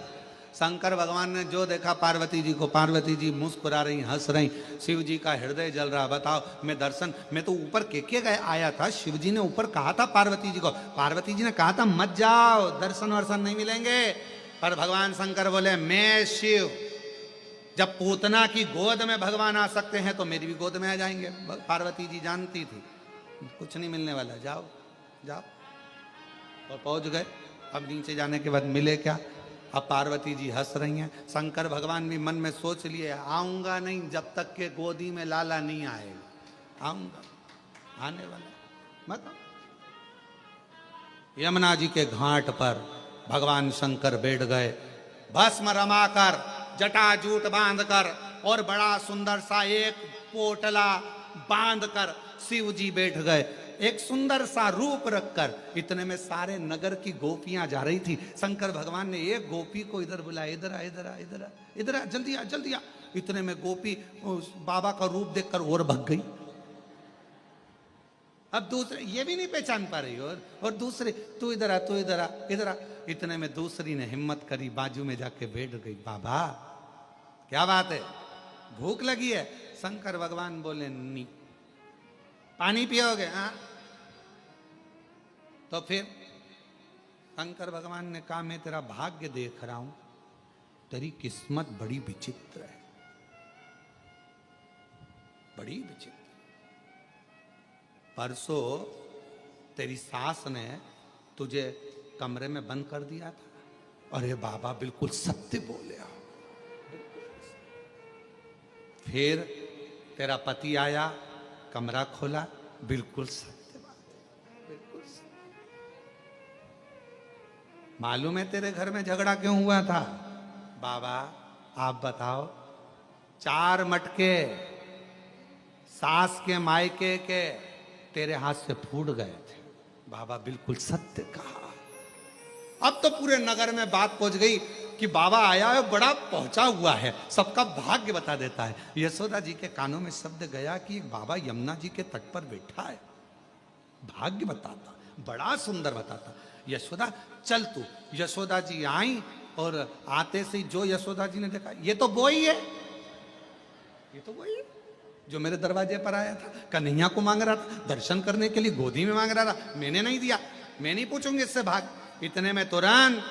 C: शंकर भगवान ने जो देखा पार्वती जी को, पार्वती जी मुस्कुरा रही, हंस रही, शिव जी का हृदय जल रहा। बताओ, मैं दर्शन, मैं तो ऊपर के गए आया था, शिव जी ने ऊपर कहा था पार्वती जी को, पार्वती जी ने कहा था मत जाओ, दर्शन वर्शन नहीं मिलेंगे। पर भगवान शंकर बोले, मैं शिव, जब पूतना की गोद में भगवान आ सकते हैं तो मेरी भी गोद में आ जाएंगे। पार्वती जी जानती थी कुछ नहीं मिलने वाला, जाओ जाओ। और पहुंच गए। अब नीचे जाने के बाद मिले क्या, अब पार्वती जी हंस रही हैं। शंकर भगवान भी मन में सोच लिए, आऊंगा नहीं जब तक के गोदी में लाला नहीं आएगा, आऊंगा, आने वाला मत। यमुना जी के घाट पर भगवान शंकर बैठ गए, भस्म रमाकर, जटाजूट बांधकर, और बड़ा सुंदर सा एक पोटला बांधकर शिव जी बैठ गए, एक सुंदर सा रूप रखकर। इतने में सारे नगर की गोपियां जा रही थी। शंकर भगवान ने एक गोपी को इधर बुलाया, इधर आ, इधर आ, इधर आ, इधर आ, जल्दी आ, जल्दी आ। इतने में गोपी बाबा का रूप देखकर और भग गई। अब दूसरे ये भी नहीं पहचान पा रही, और दूसरे, तू इधर आ, तू इधर आ, इधर आ। इतने में दूसरी ने हिम्मत करी, बाजू में जाके बैठ गई। बाबा क्या बात है, भूख लगी है? शंकर भगवान बोले, नहीं। पानी पियोगे? हाँ। तो फिर शंकर भगवान ने कहा, मैं तेरा भाग्य देख रहा हूं, तेरी किस्मत बड़ी विचित्र है, बड़ी विचित्र। परसों तेरी सास ने तुझे कमरे में बंद कर दिया था। अरे बाबा बिल्कुल सत्य बोले हो। फिर तेरा पति आया, कमरा खोला, बिल्कुल सत्य बात, बिल्कुल सत्य। मालूम है तेरे घर में झगड़ा क्यों हुआ था? बाबा आप बताओ। 4 मटके सास के मायके के तेरे हाथ से फूट गए थे। बाबा बिल्कुल सत्य कहा। अब तो पूरे नगर में बात पहुंच गई कि बाबा आया है, बड़ा पहुंचा हुआ है, सबका भाग्य बता देता है। यशोदा जी के कानों में शब्द गया कि बाबा यमुना जी के तट पर बैठा है, भाग्य बताता, बड़ा सुंदर बताता। यशोदा चल तू। यशोदा जी आई, और आते से जो यशोदा जी ने देखा, ये तो वो ही है, ये तो वही है जो मेरे दरवाजे पर आया था, कन्हैया को मांग रहा था, दर्शन करने के लिए गोदी में मांग रहा था, मैंने नहीं दिया, मैं नहीं पूछूंगी इससे भाग। इतने में तुरंत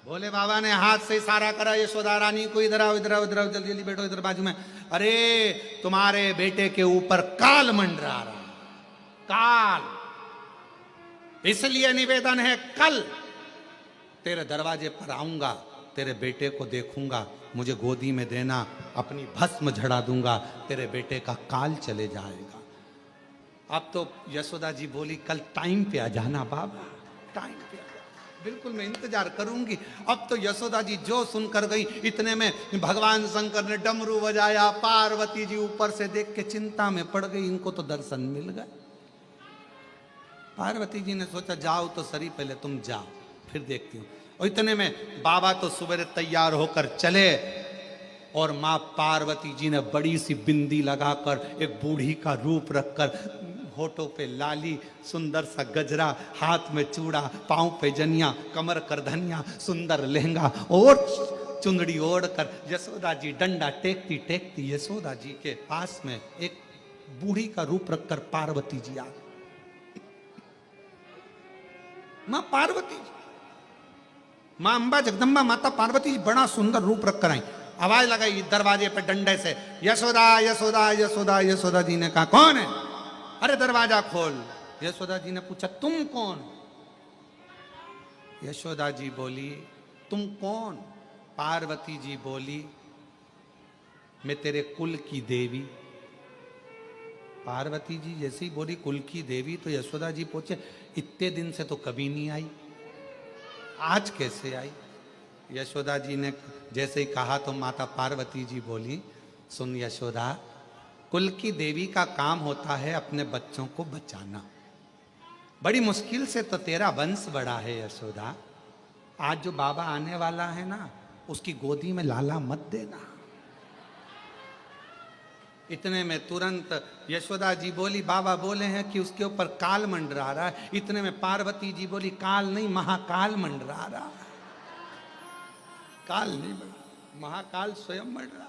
C: भोले बाबा ने हाथ से इशारा करा यशोदा रानी को, इधर आओ, इधर आओ, इधर आओ, जल्दी जल्दी बैठो इधर बाजू में। अरे तुम्हारे बेटे के ऊपर काल मंडरा रहा, काल, इसलिए निवेदन है, कल तेरे दरवाजे पर आऊंगा, तेरे बेटे को देखूंगा, मुझे गोदी में देना, अपनी भस्म झड़ा दूंगा, तेरे बेटे का काल चले जाएगा। अब तो यशोदा जी बोली, कल टाइम पे आ जाना बाबा, टाइम पे आ जाना, बिल्कुल मैं इंतजार करूंगी। अब तो यशोदा जी जो सुनकर गई, इतने में भगवान शंकर ने डमरू बजाया, पार्वती जी ऊपर से देख के चिंता में पड़ गई, इनको तो दर्शन मिल गए। पार्वती जी ने सोचा जाओ तो सही, पहले तुम जाओ फिर देखती हूँ। और इतने में बाबा तो सुबह तैयार होकर चले, और माँ पार्वती जी ने बड़ी सी बिंदी लगाकर, एक बूढ़ी का रूप रखकर, होठों पे लाली, सुंदर सा गजरा, हाथ में चूड़ा, पांव पे जनिया, कमर करधनिया, सुंदर लहंगा और चुंदड़ी ओढ़कर यशोदा जी डंडा टेकती टेकती यशोदा जी के पास में एक बूढ़ी का रूप रखकर पार्वती जी आ गई। मां पार्वती जी, मां अंबा जगदम्बा माता पार्वती जी बड़ा सुंदर रूप रखकर आई। आवाज लगाई दरवाजे पे डंडे से, यशोदा यशोदा यशोदा। यशोदा जी ने कहा कौन है? अरे दरवाजा खोल। यशोदा जी ने पूछा तुम कौन? यशोदा जी बोली तुम कौन? पार्वती जी बोली मैं तेरे कुल की देवी। पार्वती जी जैसे ही बोली कुल की देवी तो यशोदा जी पूछे, इतने दिन से तो कभी नहीं आई, आज कैसे आई? यशोदा जी ने जैसे ही कहा तो माता पार्वती जी बोली, सुन यशोदा, कुल की देवी का काम होता है अपने बच्चों को बचाना। बड़ी मुश्किल से तो तेरा वंश बढ़ा है यशोदा। आज जो बाबा आने वाला है ना, उसकी गोदी में लाला मत देना। इतने में तुरंत यशोदा जी बोली, बाबा बोले हैं कि उसके ऊपर काल मंडरा रहा है। इतने में पार्वती जी बोली, काल नहीं महाकाल मंडरा रहा है। काल नहीं मंडरा, महाकाल स्वयं मंडरा।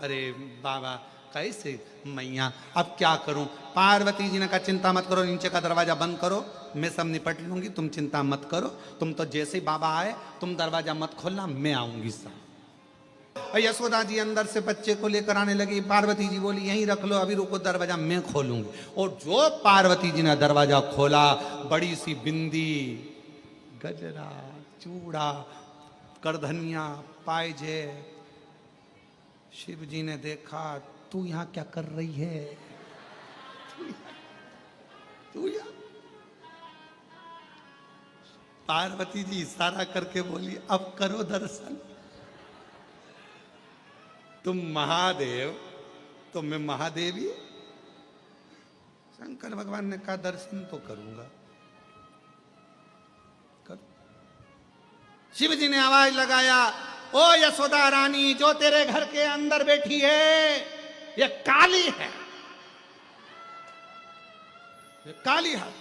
C: अरे बाबा कैसे मैया, अब क्या करूं? पार्वती जी ने कहा, चिंता मत करो, नीचे का दरवाजा बंद करो, मैं सब निपट लूंगी, तुम चिंता मत करो। तुम तो जैसे ही बाबा आए तुम दरवाजा मत खोलना, मैं आऊंगी सब। यशोदा जी अंदर से बच्चे को लेकर आने लगी। पार्वती जी बोली, यहीं रख लो, अभी रुको, दरवाजा मैं खोलूंगी। और जो पार्वती जी ने दरवाजा खोला, बड़ी सी बिंदी, गजरा, चूड़ा, करधनिया, पायजे। शिव जी ने देखा, तू यहां क्या कर रही है? तू यहां? पार्वती जी इशारा करके बोली, अब करो दर्शन। तुम महादेव तो मैं महादेवी। शंकर भगवान ने कहा, दर्शन तो करूंगा, कर। शिव जी ने आवाज लगाया, ओ यशोदा रानी, जो तेरे घर के अंदर बैठी है ये काली है, ये काली है।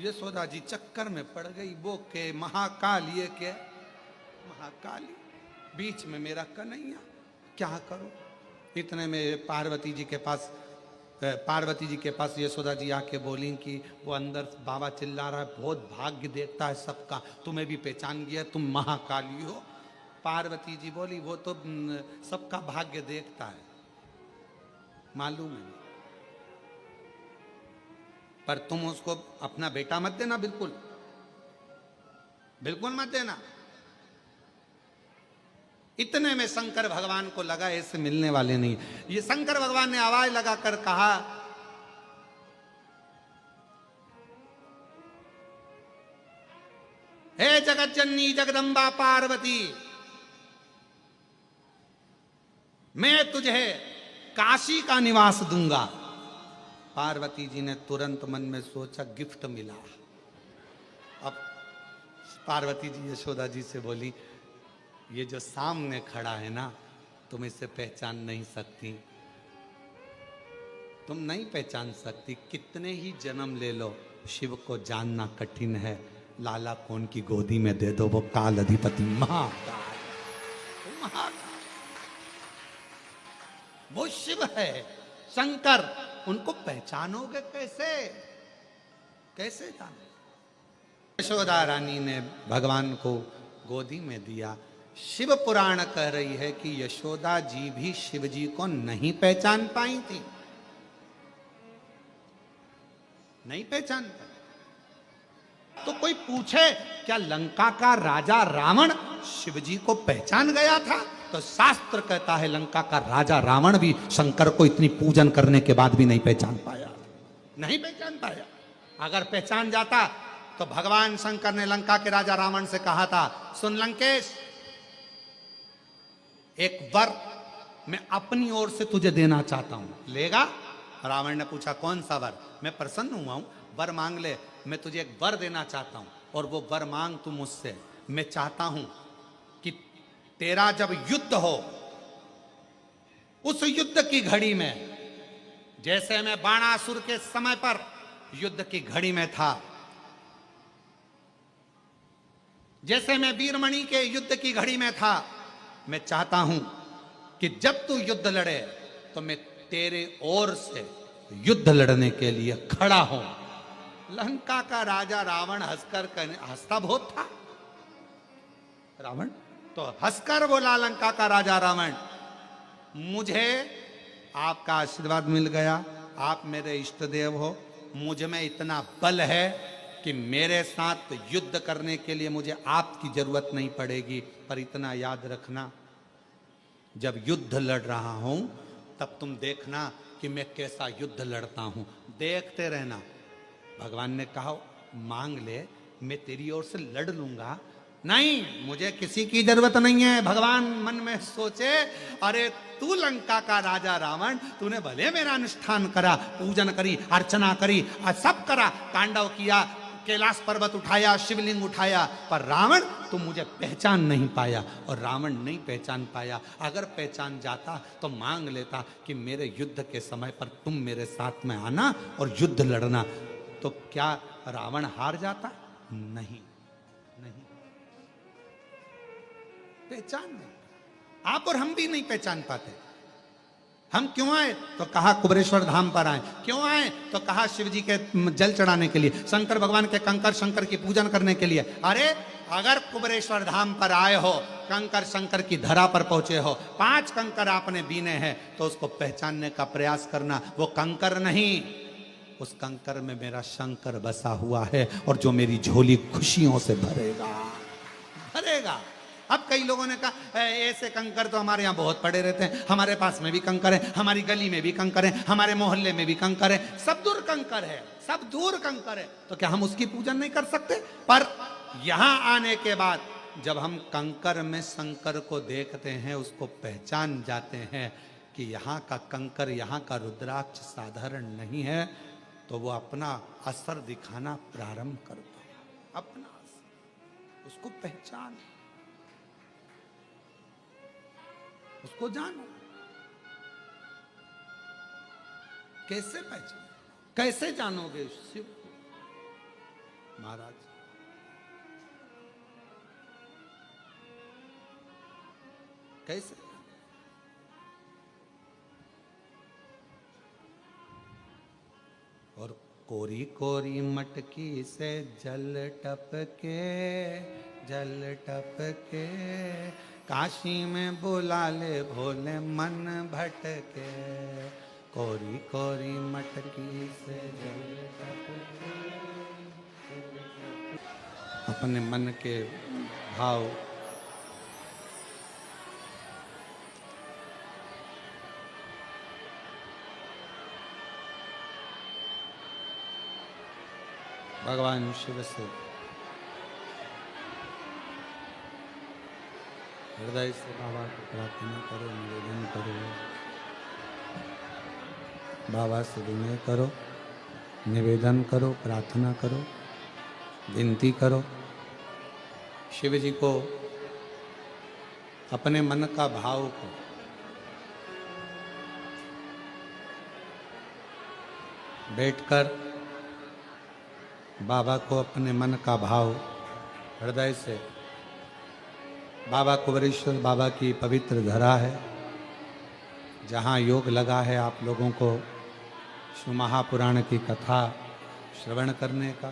C: यशोदा जी चक्कर में पड़ गई। वो के महाकाल, ये के महाकाली, बीच में मेरा कन्हैया, क्या करो? इतने में पार्वती जी के पास यशोदा जी आके बोली कि वो अंदर बाबा चिल्ला रहा है, बहुत भाग्य देखता है सबका, तुम्हें भी पहचान गया, तुम महाकाली हो। पार्वती जी बोली, वो तो सबका भाग्य देखता है, मालूम है, पर तुम उसको अपना बेटा मत देना, बिल्कुल बिल्कुल मत देना। इतने में शंकर भगवान को लगा ऐसे मिलने वाले नहीं। ये शंकर भगवान ने आवाज लगाकर कहा, हे जगत जननी जगदम्बा पार्वती, मैं तुझे काशी का निवास दूंगा। पार्वती जी ने तुरंत मन में सोचा, गिफ्ट मिला। अब पार्वती जी यशोदा जी से बोली, ये जो सामने खड़ा है ना, तुम इसे पहचान नहीं सकती, तुम नहीं पहचान सकती। कितने ही जन्म ले लो, शिव को जानना कठिन है। लाला कौन की गोदी में दे दो, वो काल अधिपति महाकाल, महाकाल, वो शिव है, शंकर। उनको पहचानोगे कैसे? कैसे जानो? यशोदा रानी ने भगवान को गोदी में दिया। शिव पुराण कह रही है कि यशोदा जी भी शिव जी को नहीं पहचान पाई थी, नहीं पहचान पाई। तो कोई पूछे, क्या लंका का राजा रावण शिव जी को पहचान गया था? तो शास्त्र कहता है लंका का राजा रावण भी शंकर को इतनी पूजन करने के बाद भी नहीं पहचान पाया, नहीं पहचान पाया। अगर पहचान जाता तो भगवान शंकर ने लंका के राजा रावण से कहा था, सुन लंकेश, एक वर मैं अपनी ओर से तुझे देना चाहता हूं, लेगा? रावण ने पूछा, कौन सा वर? मैं प्रसन्न हुआ हूं, वर मांग ले, मैं तुझे एक वर देना चाहता हूं, और वो वर मांग तू मुझसे। मैं चाहता हूं कि तेरा जब युद्ध हो, उस युद्ध की घड़ी में, जैसे मैं बाणासुर के समय पर युद्ध की घड़ी में था, जैसे मैं वीरमणि के युद्ध की घड़ी में था, मैं चाहता हूं कि जब तू युद्ध लड़े तो मैं तेरे ओर से युद्ध लड़ने के लिए खड़ा हूं। लंका का राजा रावण हंसता बहुत था। रावण तो हंसकर बोला, लंका का राजा रावण, मुझे आपका आशीर्वाद मिल गया, आप मेरे इष्ट देव हो, मुझ में इतना बल है कि मेरे साथ युद्ध करने के लिए मुझे आपकी जरूरत नहीं पड़ेगी। पर इतना याद रखना, जब युद्ध लड़ रहा हूं तब तुम देखना कि मैं कैसा युद्ध लड़ता हूं, देखते रहना। भगवान ने कहा मांग ले, मैं तेरी ओर से लड़ लूंगा। नहीं, मुझे किसी की जरूरत नहीं है। भगवान मन में सोचे, अरे तू लंका का राजा रावण, तूने भले मेरा अनुष्ठान करा, पूजन करी, अर्चना करी, सब करा, तांडव किया, कैलाश पर्वत उठाया, शिवलिंग उठाया, पर रावण तुम मुझे पहचान नहीं पाया। और रावण नहीं पहचान पाया। अगर पहचान जाता तो मांग लेता कि मेरे युद्ध के समय पर तुम मेरे साथ में आना और युद्ध लड़ना। तो क्या रावण हार जाता? नहीं, नहीं, पहचान नहीं। आप और हम भी नहीं पहचान पाते। हम क्यों आए? तो कहा कुबेरेश्वर धाम पर आए। क्यों आए? तो कहा शिव जी के जल चढ़ाने के लिए, शंकर भगवान के कंकर शंकर की पूजन करने के लिए। अरे अगर कुबेरेश्वर धाम पर आए हो, कंकर शंकर की धरा पर पहुंचे हो, 5 कंकर आपने बीने हैं, तो उसको पहचानने का प्रयास करना। वो कंकर नहीं, उस कंकर में मेरा शंकर बसा हुआ है, और जो मेरी झोली खुशियों से भरेगा, भरेगा। अब कई लोगों ने कहा ऐसे कंकर तो हमारे यहाँ बहुत पड़े रहते हैं, हमारे पास में भी कंकर है, हमारी गली में भी कंकर है, हमारे मोहल्ले में भी कंकर है, सब दूर कंकर है, सब दूर कंकर है। तो क्या हम उसकी पूजन नहीं कर सकते? पर यहां आने के बाद जब हम कंकर में शंकर को देखते हैं, उसको पहचान जाते हैं कि यहाँ का कंकर, यहाँ का रुद्राक्ष साधारण नहीं है, तो वो अपना असर दिखाना प्रारंभ करता है। अपना असर, उसको पहचान, उसको जानो। कैसे पहचान, कैसे जानोगे शिव महाराज? कैसे? और कोरी कोरी मटकी से जल टपके, जल टपके, काशी में बुला ले भोले मन भटके। कोरी कोरी मटकी से जल टपके। अपने मन के भाव भगवान शिव से हृदय से बाबा को प्रार्थना करो, निवेदन करो, बाबा से विनय करो, निवेदन करो, प्रार्थना करो, विनती करो। शिव जी को अपने मन का भाव को बैठकर बाबा को अपने मन का भाव हृदय से, बाबा कुबेरेश्वर बाबा की पवित्र धरा है, जहाँ योग लगा है आप लोगों को शिव महापुराण की कथा श्रवण करने का।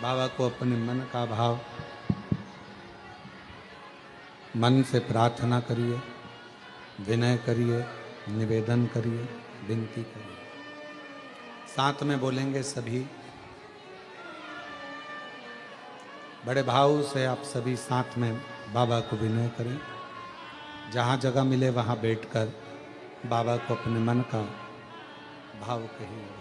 C: बाबा को अपने मन का भाव मन से प्रार्थना करिए, विनय करिए, निवेदन करिए, विनती करिए। साथ में बोलेंगे सभी, बड़े भाव से आप सभी साथ में बाबा को विनय करें। जहाँ जगह मिले वहाँ बैठकर बाबा को अपने मन का भाव कहिए।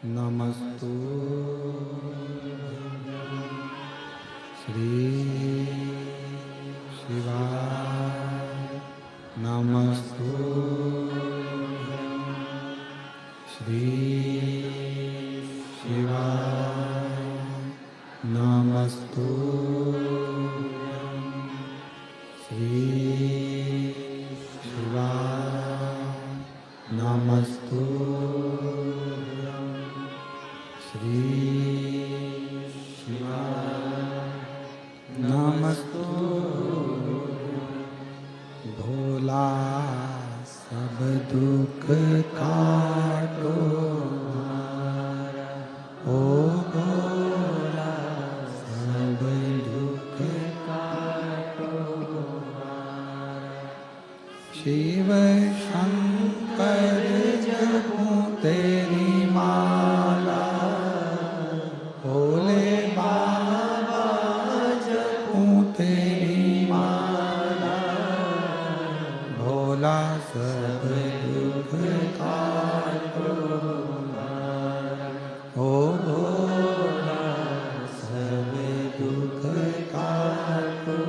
C: नमस्तु श्री शिवाय, नमस्तु श्री शिवाय, नमस्तु श्री शिवाय, नमस्तु श्री शिवाय, नमस्तु। भोला सब दुख काटो ओ भोला सब दुख काटो। शिव शंकर जपूं तेरी माला, भोले बाबा जपूं तेरी माला, भोला सब दुख काटो ओ भोला सब दुख काटो।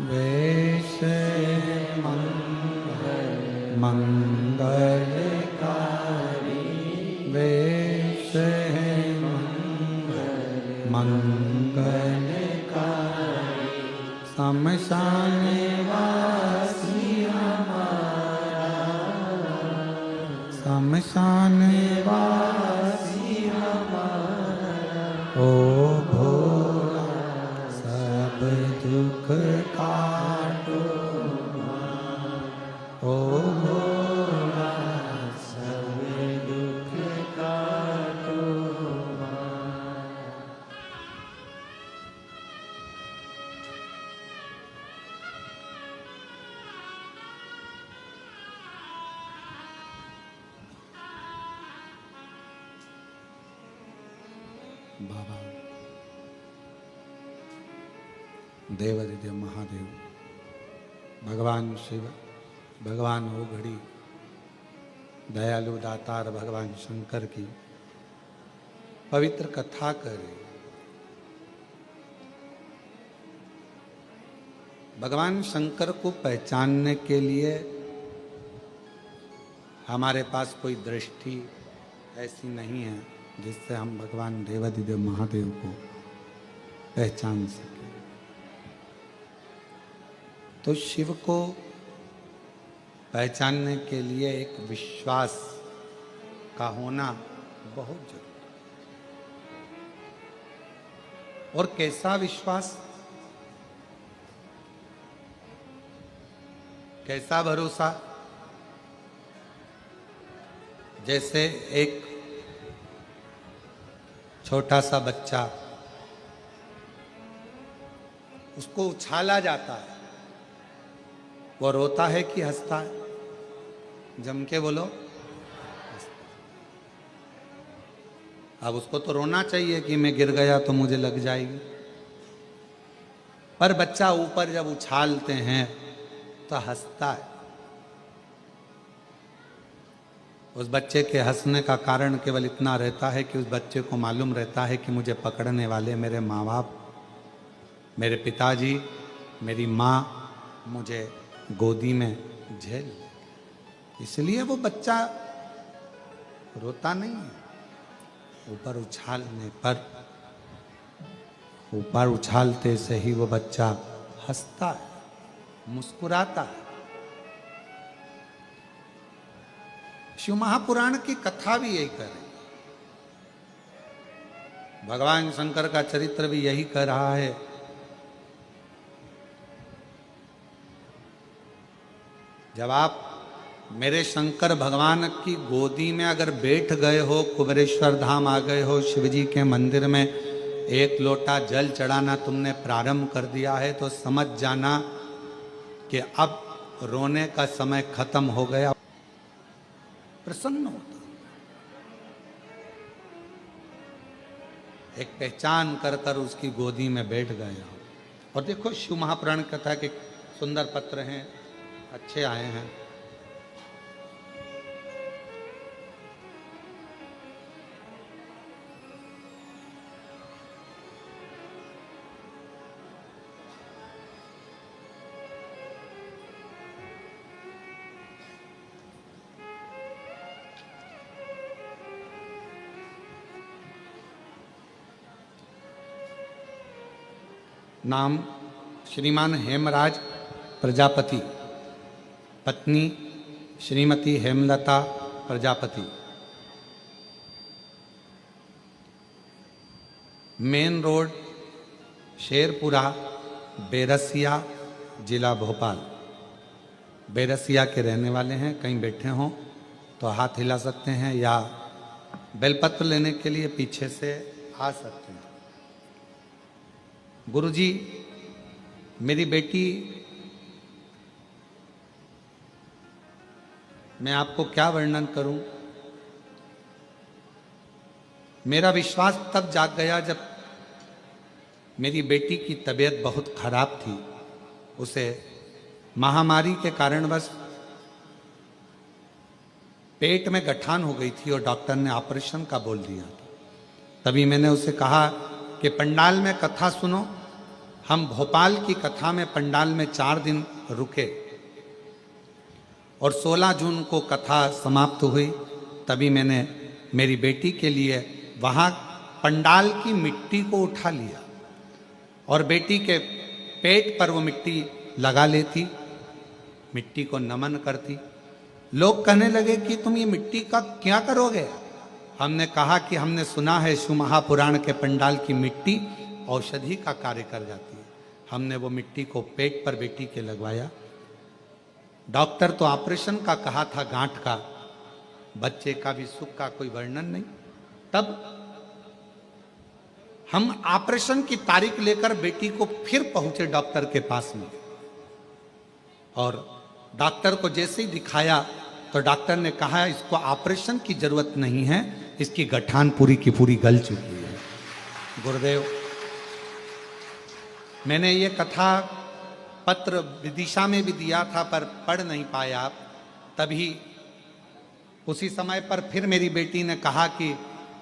C: वेश मंगलकारी, वेश मंगलकारी, शमशान वासी हमारा, शमशान वासी हमारा, ओ भोला सब दुख काटो, ओ भोला सब दुख काटो। बाबा देवादिदेव महादेव, भगवान शिव, भगवान ओघड़ी, दयालु दातार भगवान शंकर की पवित्र कथा करें। भगवान शंकर को पहचानने के लिए हमारे पास कोई दृष्टि ऐसी नहीं है जिससे हम भगवान देवादिदेव महादेव को पहचान सकें। तो शिव को पहचानने के लिए एक विश्वास का होना बहुत जरूरी। और कैसा विश्वास, कैसा भरोसा? जैसे एक छोटा सा बच्चा, उसको उछाला जाता है, वो रोता है कि हंसता है? जम के बोलो। अब उसको तो रोना चाहिए कि मैं गिर गया तो मुझे लग जाएगी, पर बच्चा ऊपर जब उछालते हैं तो हंसता है। उस बच्चे के हंसने का कारण केवल इतना रहता है कि उस बच्चे को मालूम रहता है कि मुझे पकड़ने वाले मेरे माँ बाप, मेरे पिताजी, मेरी माँ मुझे गोदी में झेल, इसलिए वो बच्चा रोता नहीं है। ऊपर उछालने पर, ऊपर उछालते से ही वो बच्चा हंसता है, मुस्कुराता है। शिव महापुराण की कथा भी यही कर रही है, भगवान शंकर का चरित्र भी यही कह रहा है। जब आप मेरे शंकर भगवान की गोदी में अगर बैठ गए हो, कुबेरेश्वर धाम आ गए हो, शिव जी के मंदिर में एक लोटा जल चढ़ाना तुमने प्रारंभ कर दिया है, तो समझ जाना कि अब रोने का समय खत्म हो गया। प्रसन्न होता, एक पहचान कर कर उसकी गोदी में बैठ गया। और देखो शिव महापुराण कथा के सुंदर पत्र हैं, अच्छे आए हैं। नाम श्रीमान हेमराज प्रजापति, पत्नी श्रीमती हेमलता प्रजापति। मेन रोड शेरपुरा, बेरसिया, जिला भोपाल। बेरसिया के रहने वाले हैं। कहीं बैठे हों तो हाथ हिला सकते हैं या बेलपत्र लेने के लिए पीछे से आ सकते हैं। गुरुजी, मेरी बेटी मैं आपको क्या वर्णन करूं। मेरा विश्वास तब जाग गया जब मेरी बेटी की तबीयत बहुत खराब थी। उसे महामारी के कारणवश पेट में गठान हो गई थी और डॉक्टर ने ऑपरेशन का बोल दिया। तभी मैंने उसे कहा कि पंडाल में कथा सुनो। हम भोपाल की कथा में पंडाल में 4 दिन रुके और 16 जून को कथा समाप्त हुई। तभी मैंने मेरी बेटी के लिए वहाँ पंडाल की मिट्टी को उठा लिया और बेटी के पेट पर वो मिट्टी लगा लेती, मिट्टी को नमन करती। लोग कहने लगे कि तुम ये मिट्टी का क्या करोगे। हमने कहा कि हमने सुना है शिव महापुराण के पंडाल की मिट्टी औषधि का कार्य कर जाती है। हमने वो मिट्टी को पेट पर बेटी के लगवाया। डॉक्टर तो ऑपरेशन का कहा था, गांठ का, बच्चे का भी सुख का कोई वर्णन नहीं। तब हम ऑपरेशन की तारीख लेकर बेटी को फिर पहुंचे डॉक्टर के पास में और डॉक्टर को जैसे ही दिखाया तो डॉक्टर ने कहा इसको ऑपरेशन की जरूरत नहीं है, इसकी गठान पूरी की पूरी गल चुकी है। गुरुदेव, मैंने ये कथा पत्र विदिशा में भी दिया था पर पढ़ नहीं पाया। तभी उसी समय पर फिर मेरी बेटी ने कहा कि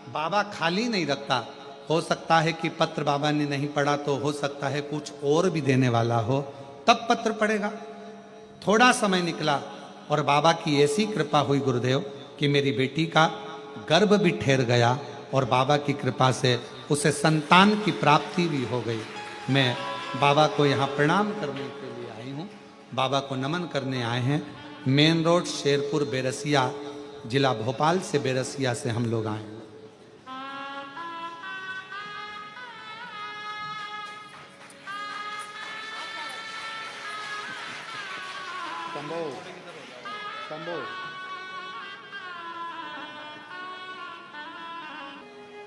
C: बाबा खाली नहीं रखता, हो सकता है कि पत्र बाबा ने नहीं पढ़ा तो हो सकता है कुछ और भी देने वाला हो, तब पत्र पढ़ेगा। थोड़ा समय निकला और बाबा की ऐसी कृपा हुई गुरुदेव कि मेरी बेटी का गर्भ भी ठहर गया और बाबा की कृपा से उसे संतान की प्राप्ति भी हो गई। मैं बाबा को यहाँ प्रणाम करने के लिए आई हूँ, बाबा को नमन करने आए हैं। मेन रोड शेरपुर बेरसिया, जिला भोपाल से बेरसिया से हम लोग आए हैं।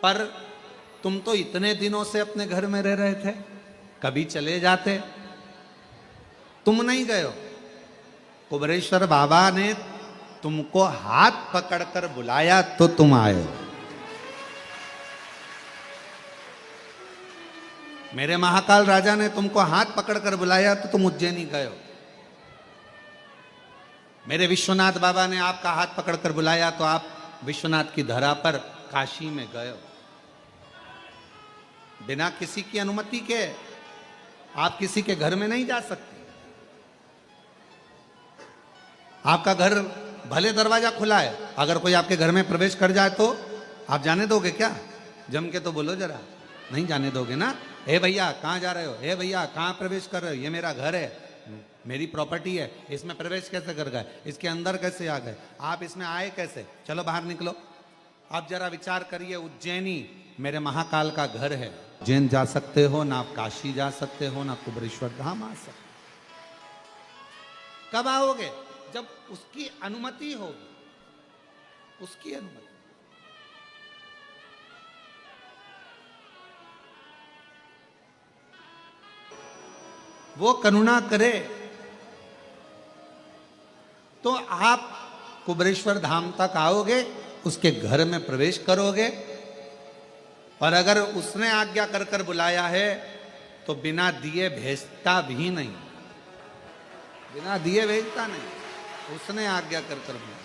C: पर तुम तो इतने दिनों से अपने घर में रह रहे थे, कभी चले जाते, तुम नहीं गए हो। कुबरेश्वर बाबा ने तुमको हाथ पकड़कर बुलाया तो तुम आए हो। मेरे महाकाल राजा ने तुमको हाथ पकड़कर बुलाया तो तुम उज्जैनी गए हो। मेरे विश्वनाथ बाबा ने आपका हाथ पकड़कर बुलाया तो आप विश्वनाथ की धरा पर काशी में गए हो। बिना किसी की अनुमति के आप किसी के घर में नहीं जा सकते। आपका घर भले दरवाजा खुला है, अगर कोई आपके घर में प्रवेश कर जाए तो आप जाने दोगे क्या? जम के तो बोलो जरा, नहीं जाने दोगे ना। हे भैया कहाँ जा रहे हो, हे भैया कहाँ प्रवेश कर रहे हो, ये मेरा घर है, मेरी प्रॉपर्टी है, इसमें प्रवेश कैसे कर गए, इसके अंदर कैसे आ गए, आप इसमें आए कैसे, चलो बाहर निकलो। आप जरा विचार करिए, उज्जैनी मेरे महाकाल का घर है। उज्जैन जा सकते हो ना, आप काशी जा सकते हो ना, कुबरेश्वर धाम आ सकते। कब आओगे? जब उसकी अनुमति होगी, उसकी अनुमति। वो करुणा करे तो आप कुबरेश्वर धाम तक आओगे, उसके घर में प्रवेश करोगे। और अगर उसने आज्ञा कर कर बुलाया है तो बिना दिए भेजता भी नहीं, बिना दिए भेजता नहीं, उसने आज्ञा कर कर बुलाया।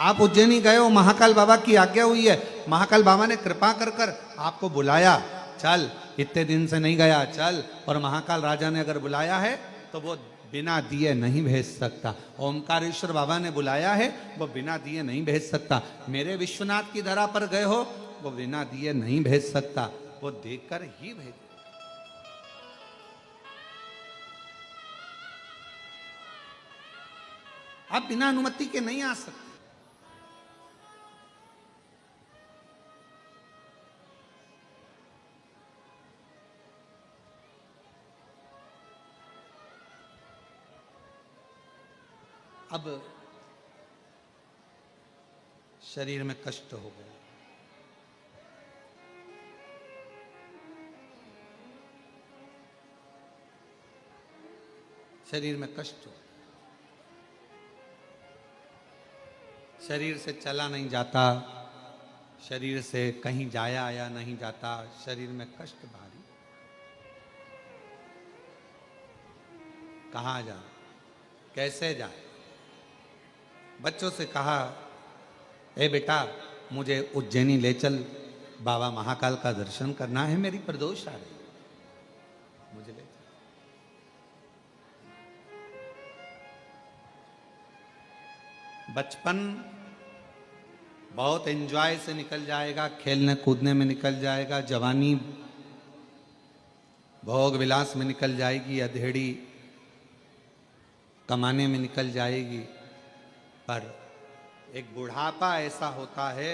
C: आप उज्जैनी गए हो, महाकाल बाबा की आज्ञा हुई है, महाकाल बाबा ने कृपा कर कर आपको बुलाया, चल इतने दिन से नहीं गया चल। और महाकाल राजा ने अगर बुलाया है तो वो बिना दिए नहीं भेज सकता। ओमकारेश्वर बाबा ने बुलाया है, वो बिना दिए नहीं भेज सकता। मेरे विश्वनाथ की धरा पर गए हो, वो बिना दिए नहीं भेज सकता, वो देकर ही भेज। आप बिना अनुमति के नहीं आ सकते। अब शरीर में कष्ट हो गया, शरीर में कष्ट हो, शरीर से चला नहीं जाता, शरीर से कहीं जाया आया नहीं जाता, शरीर में कष्ट भारी, कहाँ जाए, कैसे जाए। बच्चों से कहा, ए बेटा मुझे उज्जैनी ले चल, बाबा महाकाल का दर्शन करना है, मेरी प्रदोष आ रही, मुझे ले चल। बचपन बहुत एंजॉय से निकल जाएगा, खेलने कूदने में निकल जाएगा, जवानी भोग विलास में निकल जाएगी, अधेड़ी कमाने में निकल जाएगी। पर एक बुढ़ापा ऐसा होता है,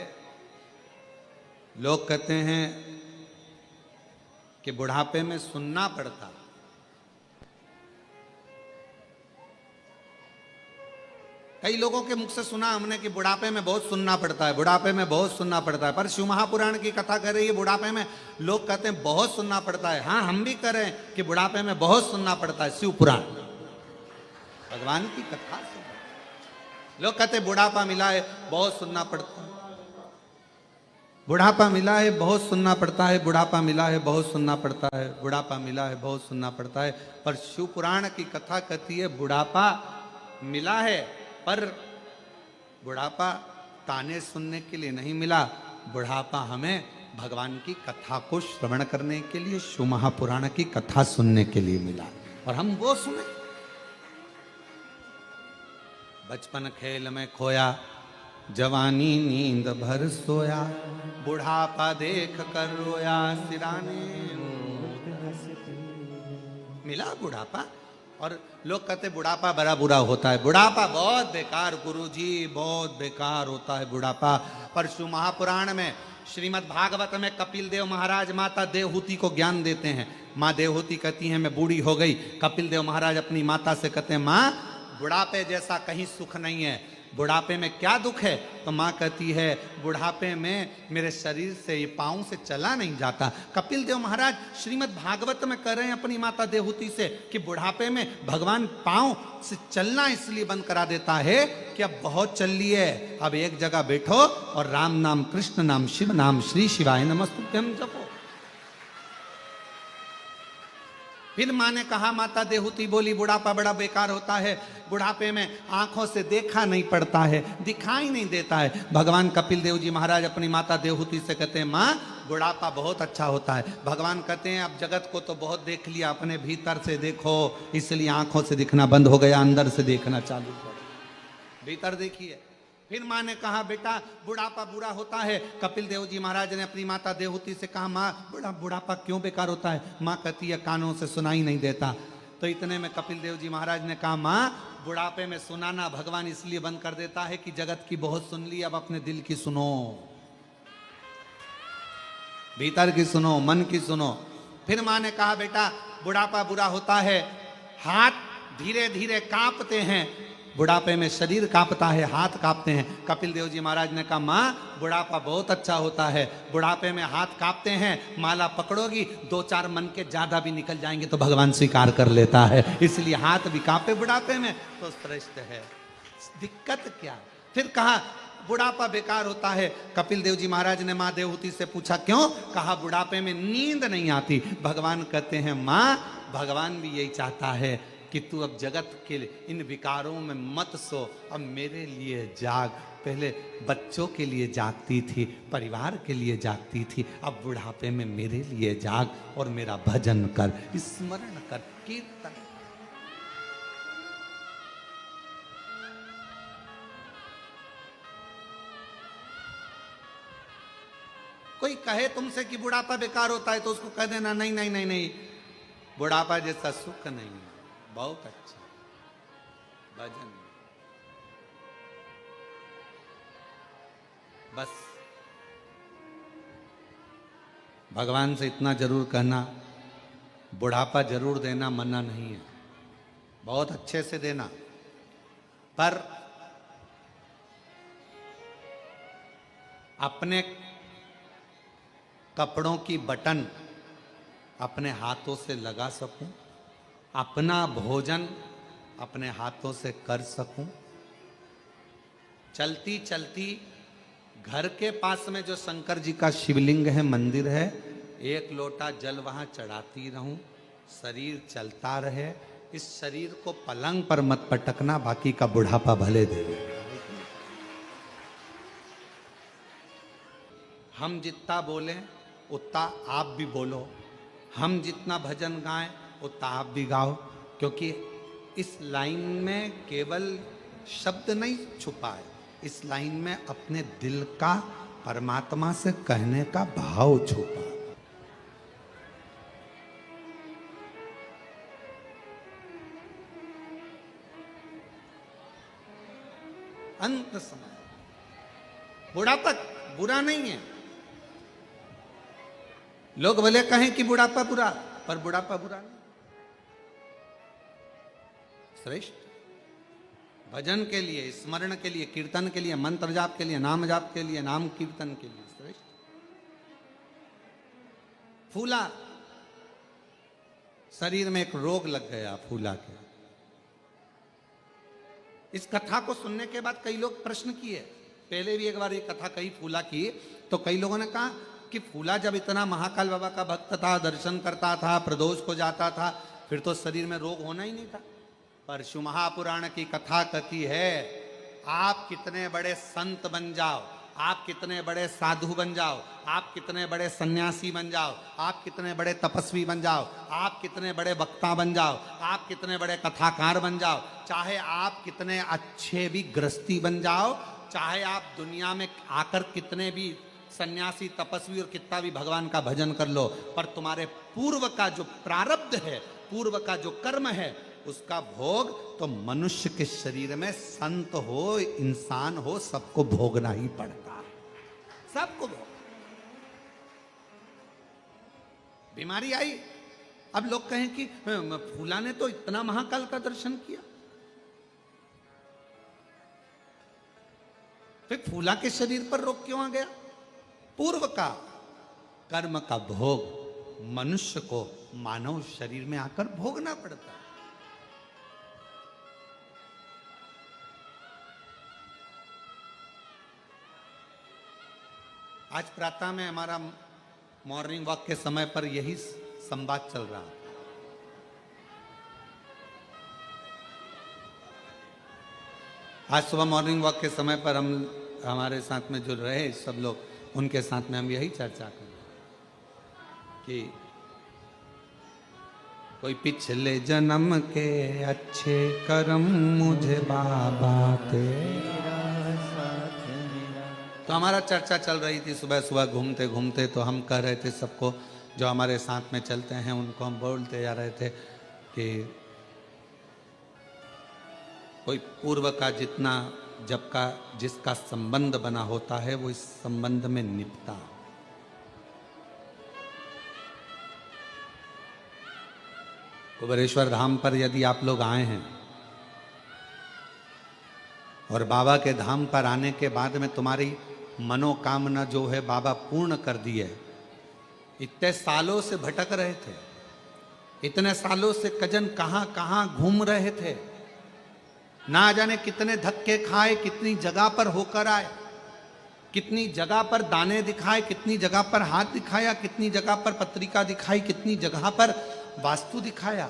C: लोग कहते हैं कि बुढ़ापे में सुनना पड़ता। कई लोगों के मुख से सुना हमने कि बुढ़ापे में बहुत सुनना पड़ता है, बुढ़ापे में बहुत सुनना पड़ता है। पर शिव महापुराण की कथा कर रही है, बुढ़ापे में लोग कहते हैं बहुत सुनना पड़ता है। हाँ, हम भी कह रहे हैं कि बुढ़ापे में बहुत सुनना पड़ता है। शिव पुराण भगवान की कथा से लोग कहते हैं बुढ़ापा मिला है बहुत सुनना पड़ता है, बुढ़ापा मिला है बहुत सुनना पड़ता है, बुढ़ापा मिला है बहुत सुनना पड़ता है, बुढ़ापा मिला है बहुत सुनना पड़ता है। पर शिव पुराण की कथा कहती है बुढ़ापा मिला है, पर बुढ़ापा ताने सुनने के लिए नहीं मिला, बुढ़ापा हमें भगवान की कथा को श्रवण करने के लिए, शिव महापुराण की कथा सुनने के लिए मिला, और हम वो सुने। बचपन खेल में खोया, जवानी नींद भर सोया, बुढ़ापा देख कर रोया, सिराने मिला बुढ़ापा। और लोग कहते बुढ़ापा बड़ा बुरा होता है, बुढ़ापा बहुत बेकार गुरुजी, बहुत बेकार होता है बुढ़ापा। पर शिव महापुराण में श्रीमद् भागवत में कपिल देव महाराज माता देवहूति को ज्ञान देते हैं। माँ देवहूति कहती हैं मैं बूढ़ी हो गई। कपिल देव महाराज अपनी माता से कहते हैं माँ बुढ़ापे जैसा कहीं सुख नहीं है, बुढ़ापे में क्या दुख है? तो माँ कहती है बुढ़ापे में मेरे शरीर से, ये पाँव से चला नहीं जाता। कपिल देव महाराज श्रीमद् भागवत में कह रहे हैं अपनी माता देवहूति से कि बुढ़ापे में भगवान पाँव से चलना इसलिए बंद करा देता है कि अब बहुत चल लिए, अब एक जगह बैठो और राम नाम, कृष्ण नाम, शिव नाम, श्री शिवाय नमस्तुभ्यम जपो। फिर माँ ने कहा, माता देवहूति बोली बुढ़ापा बड़ा बेकार होता है, बुढ़ापे में आंखों से देखा नहीं पड़ता है, दिखाई नहीं देता है। भगवान कपिल देव जी महाराज अपनी माता देवहूति से कहते हैं माँ बुढ़ापा बहुत अच्छा होता है। भगवान कहते हैं अब जगत को तो बहुत देख लिया, अपने भीतर से देखो, इसलिए आंखों से दिखना बंद हो गया, अंदर से देखना चालू करो, भीतर देखिए। फिर माँ ने कहा बेटा बुढ़ापा बुरा होता है। कपिल देव जी महाराज ने अपनी माता देवहूति से कहा माँ बुढ़ापा क्यों बेकार होता है? माँ कहती है कानों से सुनाई नहीं देता। तो इतने में कपिल देव जी महाराज ने कहा माँ बुढ़ापे में सुनाना भगवान इसलिए बंद कर देता है कि जगत की बहुत सुन ली, अब अपने दिल की सुनो, भीतर की सुनो, मन की सुनो। फिर माँ ने कहा बेटा बुढ़ापा बुरा होता है, हाथ धीरे धीरे कांपते हैं, बुढ़ापे में शरीर कांपता है, हाथ कांपते हैं। कपिल देव जी महाराज ने कहा माँ बुढ़ापा बहुत अच्छा होता है, बुढ़ापे में हाथ कांपते हैं, माला पकड़ोगी 2-4 मन के ज्यादा भी निकल जाएंगे तो भगवान स्वीकार कर लेता है, इसलिए हाथ भी कांपे बुढ़ापे में तो श्रेष्ठ है, दिक्कत क्या? फिर कहा बुढ़ापा बेकार होता है। कपिल देव जी महाराज ने माँ देवहूति से पूछा क्यों? कहा बुढ़ापे में नींद नहीं आती। भगवान कहते हैं माँ भगवान भी यही चाहता है कि तू अब जगत के इन विकारों में मत सो, अब मेरे लिए जाग। पहले बच्चों के लिए जागती थी, परिवार के लिए जागती थी, अब बुढ़ापे में मेरे लिए जाग और मेरा भजन कर, स्मरण कर, कीर्तन। कोई कहे तुमसे कि बुढ़ापा बेकार होता है तो उसको कह देना नहीं नहीं नहीं नहीं, बुढ़ापा जैसा सुख नहीं है, बहुत अच्छा भजन। बस भगवान से इतना जरूर कहना, बुढ़ापा जरूर देना, मना नहीं है, बहुत अच्छे से देना, पर अपने कपड़ों की बटन अपने हाथों से लगा सकूं, अपना भोजन अपने हाथों से कर सकूं, चलती चलती घर के पास में जो शंकर जी का शिवलिंग है, मंदिर है, एक लोटा जल वहां चढ़ाती रहूं, शरीर चलता रहे। इस शरीर को पलंग पर मत पटकना, बाकी का बुढ़ापा भले दे। हम जितना बोलें उतना आप भी बोलो, हम जितना भजन गाएं उतना आप भी गाओ, क्योंकि इस लाइन में केवल शब्द नहीं छुपा है, इस लाइन में अपने दिल का परमात्मा से कहने का भाव छुपा। अंत समय बुढ़ापा बुरा नहीं है। लोग भले कहें कि बुढ़ापा बुरा, पर बुढ़ापा बुरा नहीं, श्रेष्ठ। भजन के लिए, स्मरण के लिए, कीर्तन के लिए, मंत्र जाप के लिए, नाम जाप के लिए, नाम कीर्तन के लिए श्रेष्ठ। फूला, शरीर में एक रोग लग गया फूला के। इस कथा को सुनने के बाद कई लोग प्रश्न किए, पहले भी एक बार ये कथा कही फूला की, तो कई लोगों ने कहा कि फूला जब इतना महाकाल बाबा का भक्त था, दर्शन करता था, प्रदोष को जाता था, फिर तो शरीर में रोग होना ही नहीं था। परशु महापुराण की कथा कहती है, आप कितने बड़े संत बन जाओ, आप कितने बड़े साधु बन जाओ, आप कितने बड़े सन्यासी बन जाओ, आप कितने बड़े तपस्वी बन जाओ, आप कितने बड़े वक्ता बन जाओ, आप कितने बड़े कथाकार बन जाओ, चाहे आप कितने अच्छे भी गृहस्थी बन जाओ, चाहे आप दुनिया में आकर कितने भी सन्यासी तपस्वी और कितना भी भगवान का भजन कर लो, पर तुम्हारे पूर्व का जो प्रारब्ध है, पूर्व का जो कर्म है, उसका भोग तो मनुष्य के शरीर में संत हो, इंसान हो, सबको भोगना ही पड़ता है, सबको भोग। बीमारी आई, अब लोग कहें कि फूला ने तो इतना महाकाल का दर्शन किया, फिर फूला के शरीर पर रोग क्यों आ गया? पूर्व का कर्म का भोग मनुष्य को मानव शरीर में आकर भोगना पड़ता है। आज प्रातः में हमारा मॉर्निंग वॉक के समय पर यही संवाद चल रहा है। आज सुबह मॉर्निंग वॉक के समय पर हम हमारे साथ में जो रहे सब लोग, उनके साथ में हम यही चर्चा करें कि कोई पिछले जन्म के अच्छे कर्म मुझे बाबा तेरा साथ मिला। तो हमारा चर्चा चल रही थी सुबह सुबह घूमते घूमते, तो हम कह रहे थे सबको जो हमारे साथ में चलते हैं उनको हम बोलते जा रहे थे कि कोई पूर्व का जितना जब का जिसका संबंध बना होता है वो इस संबंध में निपटा। कुबेरेश्वर धाम पर यदि आप लोग आए हैं और बाबा के धाम पर आने के बाद में तुम्हारी मनोकामना जो है बाबा पूर्ण कर दी है। इतने सालों से भटक रहे थे, इतने सालों से कजन कहां कहां घूम रहे थे, ना जाने कितने धक्के खाए, कितनी जगह पर होकर आए, कितनी जगह पर दाने दिखाए, कितनी जगह पर हाथ दिखाया, कितनी जगह पर पत्रिका दिखाई, कितनी जगह पर वास्तु दिखाया,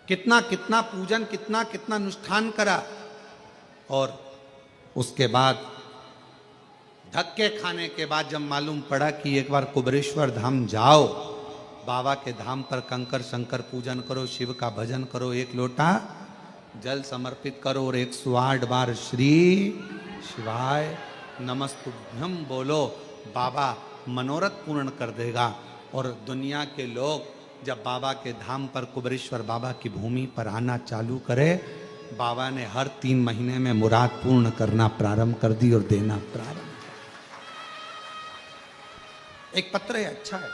C: कितना कितना पूजन, कितना कितना अनुष्ठान करा, और उसके बाद धक्के खाने के बाद जब मालूम पड़ा कि एक बार कुबेरेश्वर धाम जाओ, बाबा के धाम पर कंकर शंकर पूजन करो, शिव का भजन करो, एक लोटा जल समर्पित करो और 108 बार श्री शिवाय नमस्तुभ्यम बोलो, बाबा मनोरथ पूर्ण कर देगा। और दुनिया के लोग जब बाबा के धाम पर कुबेरेश्वर बाबा की भूमि पर आना चालू करे, बाबा ने हर 3 महीने में मुराद पूर्ण करना प्रारंभ कर दी और देना प्रारंभ। एक पत्र है, अच्छा है,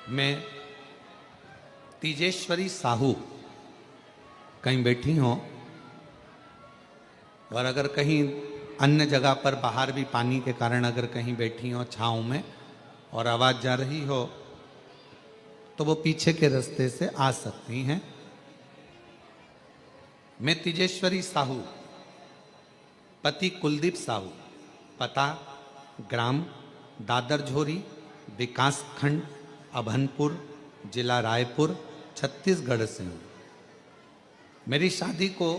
C: मैं तीजेश्वरी साहू कहीं बैठी हो और अगर कहीं अन्य जगह पर बाहर भी पानी के कारण अगर कहीं बैठी हो छाँव में और आवाज़ जा रही हो तो वो पीछे के रास्ते से आ सकती हैं। मैं तीजेश्वरी साहू, पति कुलदीप साहू, पता ग्राम दादर झोरी, विकास खंड अभनपुर, जिला रायपुर, छत्तीसगढ़ से हूँ। मेरी शादी को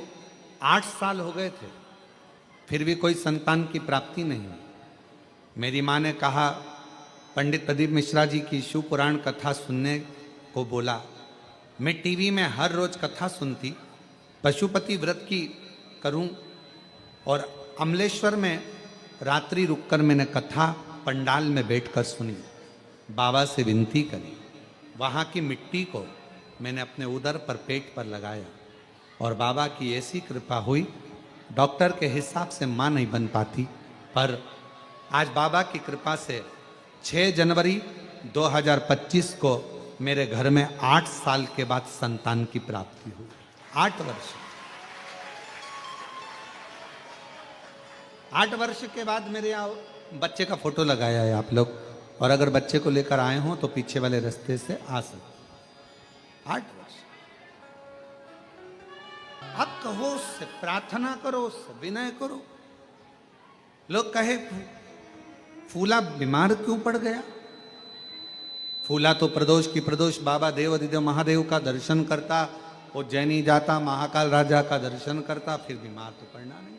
C: 8 साल हो गए थे, फिर भी कोई संतान की प्राप्ति नहीं हुई। मेरी माँ ने कहा, पंडित प्रदीप मिश्रा जी की शिव पुराण कथा सुनने को बोला। मैं टीवी में हर रोज कथा सुनती, पशुपति व्रत की करूं और अमलेश्वर में रात्रि रुककर मैंने कथा पंडाल में बैठकर सुनी। बाबा से विनती करी, वहाँ की मिट्टी को मैंने अपने उदर पर पेट पर लगाया और बाबा की ऐसी कृपा हुई, डॉक्टर के हिसाब से माँ नहीं बन पाती, पर आज बाबा की कृपा से 6 जनवरी 2025 को मेरे घर में 8 साल के बाद संतान की प्राप्ति हुई। 8 वर्ष 8 वर्ष के बाद मेरे यहाँ बच्चे का फोटो लगाया है आप लोग, और अगर बच्चे को लेकर आए हों तो पीछे वाले रास्ते से आ सकते। 8 वर्ष आप कहो उससे, प्रार्थना करो उससे, विनय करो। लोग कहे फूला बीमार क्यों पड़ गया? फूला तो प्रदोष की प्रदोष बाबा देव अधिदेव महादेव का दर्शन करता, उज्जैनी जाता, महाकाल राजा का दर्शन करता, फिर बीमार तो पड़ना नहीं।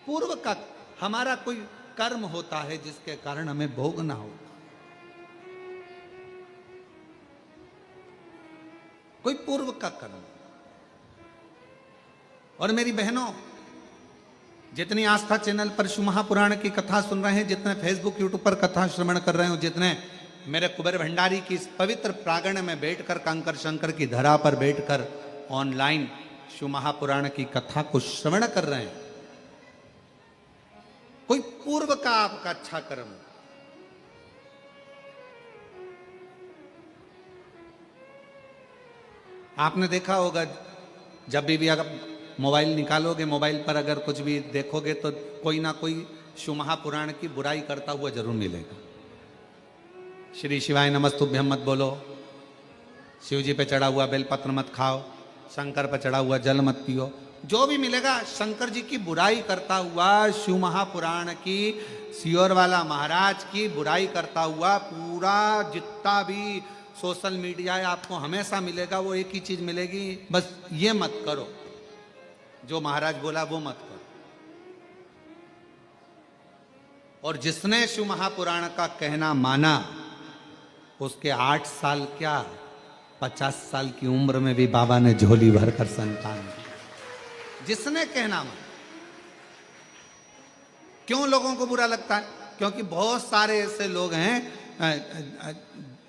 C: पूर्व का हमारा कोई कर्म होता है जिसके कारण हमें भोगना हो, कोई पूर्व का कर्म। और मेरी बहनों, जितनी आस्था चैनल पर शिव महापुराण की कथा सुन रहे हैं, जितने फेसबुक यूट्यूब पर कथा श्रवण कर रहे हो, जितने मेरे कुबेर भंडारी की इस पवित्र प्रांगण में बैठकर, कंकर शंकर की धरा पर बैठकर ऑनलाइन शिव महापुराण की कथा को श्रवण कर रहे हैं, कोई पूर्व का आपका अच्छा कर्म। आपने देखा होगा, जब भी अगर मोबाइल निकालोगे, मोबाइल पर अगर कुछ भी देखोगे तो कोई ना कोई शिव महापुराण की बुराई करता हुआ जरूर मिलेगा। श्री शिवाय नमस्तुभ्यम मत बोलो, शिव जी पे चढ़ा हुआ बेलपत्र मत खाओ, शंकर पे चढ़ा हुआ जल मत पियो, जो भी मिलेगा शंकर जी की बुराई करता हुआ, शिव महापुराण की, सियोर वाला महाराज की बुराई करता हुआ पूरा जितना भी सोशल मीडिया है आपको हमेशा मिलेगा। वो एक ही चीज मिलेगी, बस ये मत करो, जो महाराज बोला वो मत करो। और जिसने शिव महापुराण का कहना माना, उसके 8 साल क्या 50 साल की उम्र में भी बाबा ने झोली भरकर संतान दी। जिसने कहना माना। क्यों लोगों को बुरा लगता है? क्योंकि बहुत सारे ऐसे लोग हैं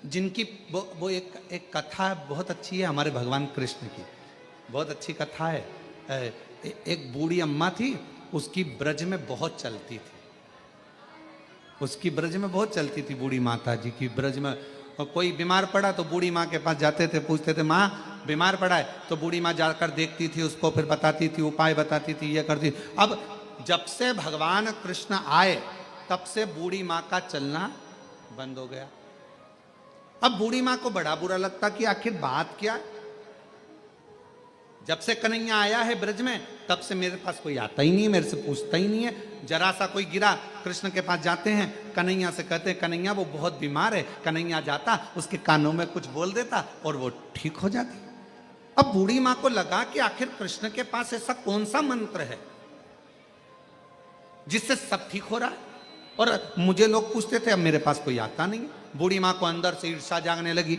C: जिनकी वो एक कथा बहुत अच्छी है हमारे भगवान कृष्ण की, बहुत अच्छी कथा है। एक बूढ़ी अम्मा थी, उसकी ब्रज में बहुत चलती थी, उसकी ब्रज में बहुत चलती थी बूढ़ी माता जी की ब्रज में। और कोई बीमार पड़ा तो बूढ़ी माँ के पास जाते थे, पूछते थे माँ बीमार पड़ा है, तो बूढ़ी माँ जाकर देखती थी उसको, फिर बताती थी, उपाय बताती थी, ये करती। अब जब से भगवान कृष्ण आए तब से बूढ़ी माँ का चलना बंद हो गया। अब बूढ़ी माँ को बड़ा बुरा लगता कि आखिर बात क्या है। जब से कन्हैया आया है ब्रज में तब से मेरे पास कोई आता ही नहीं है, मेरे से पूछता ही नहीं है। जरा सा कोई गिरा, कृष्ण के पास जाते हैं, कन्हैया से कहते हैं कन्हैया वो बहुत बीमार है। कन्हैया जाता, उसके कानों में कुछ बोल देता और वो ठीक हो जाती। अब बूढ़ी माँ को लगा कि आखिर कृष्ण के पास ऐसा कौन सा मंत्र है जिससे सब ठीक हो रहा है, और मुझे लोग पूछते थे, अब मेरे पास कोई आता नहीं। बूढ़ी माँ को अंदर से ईर्ष्या जागने लगी।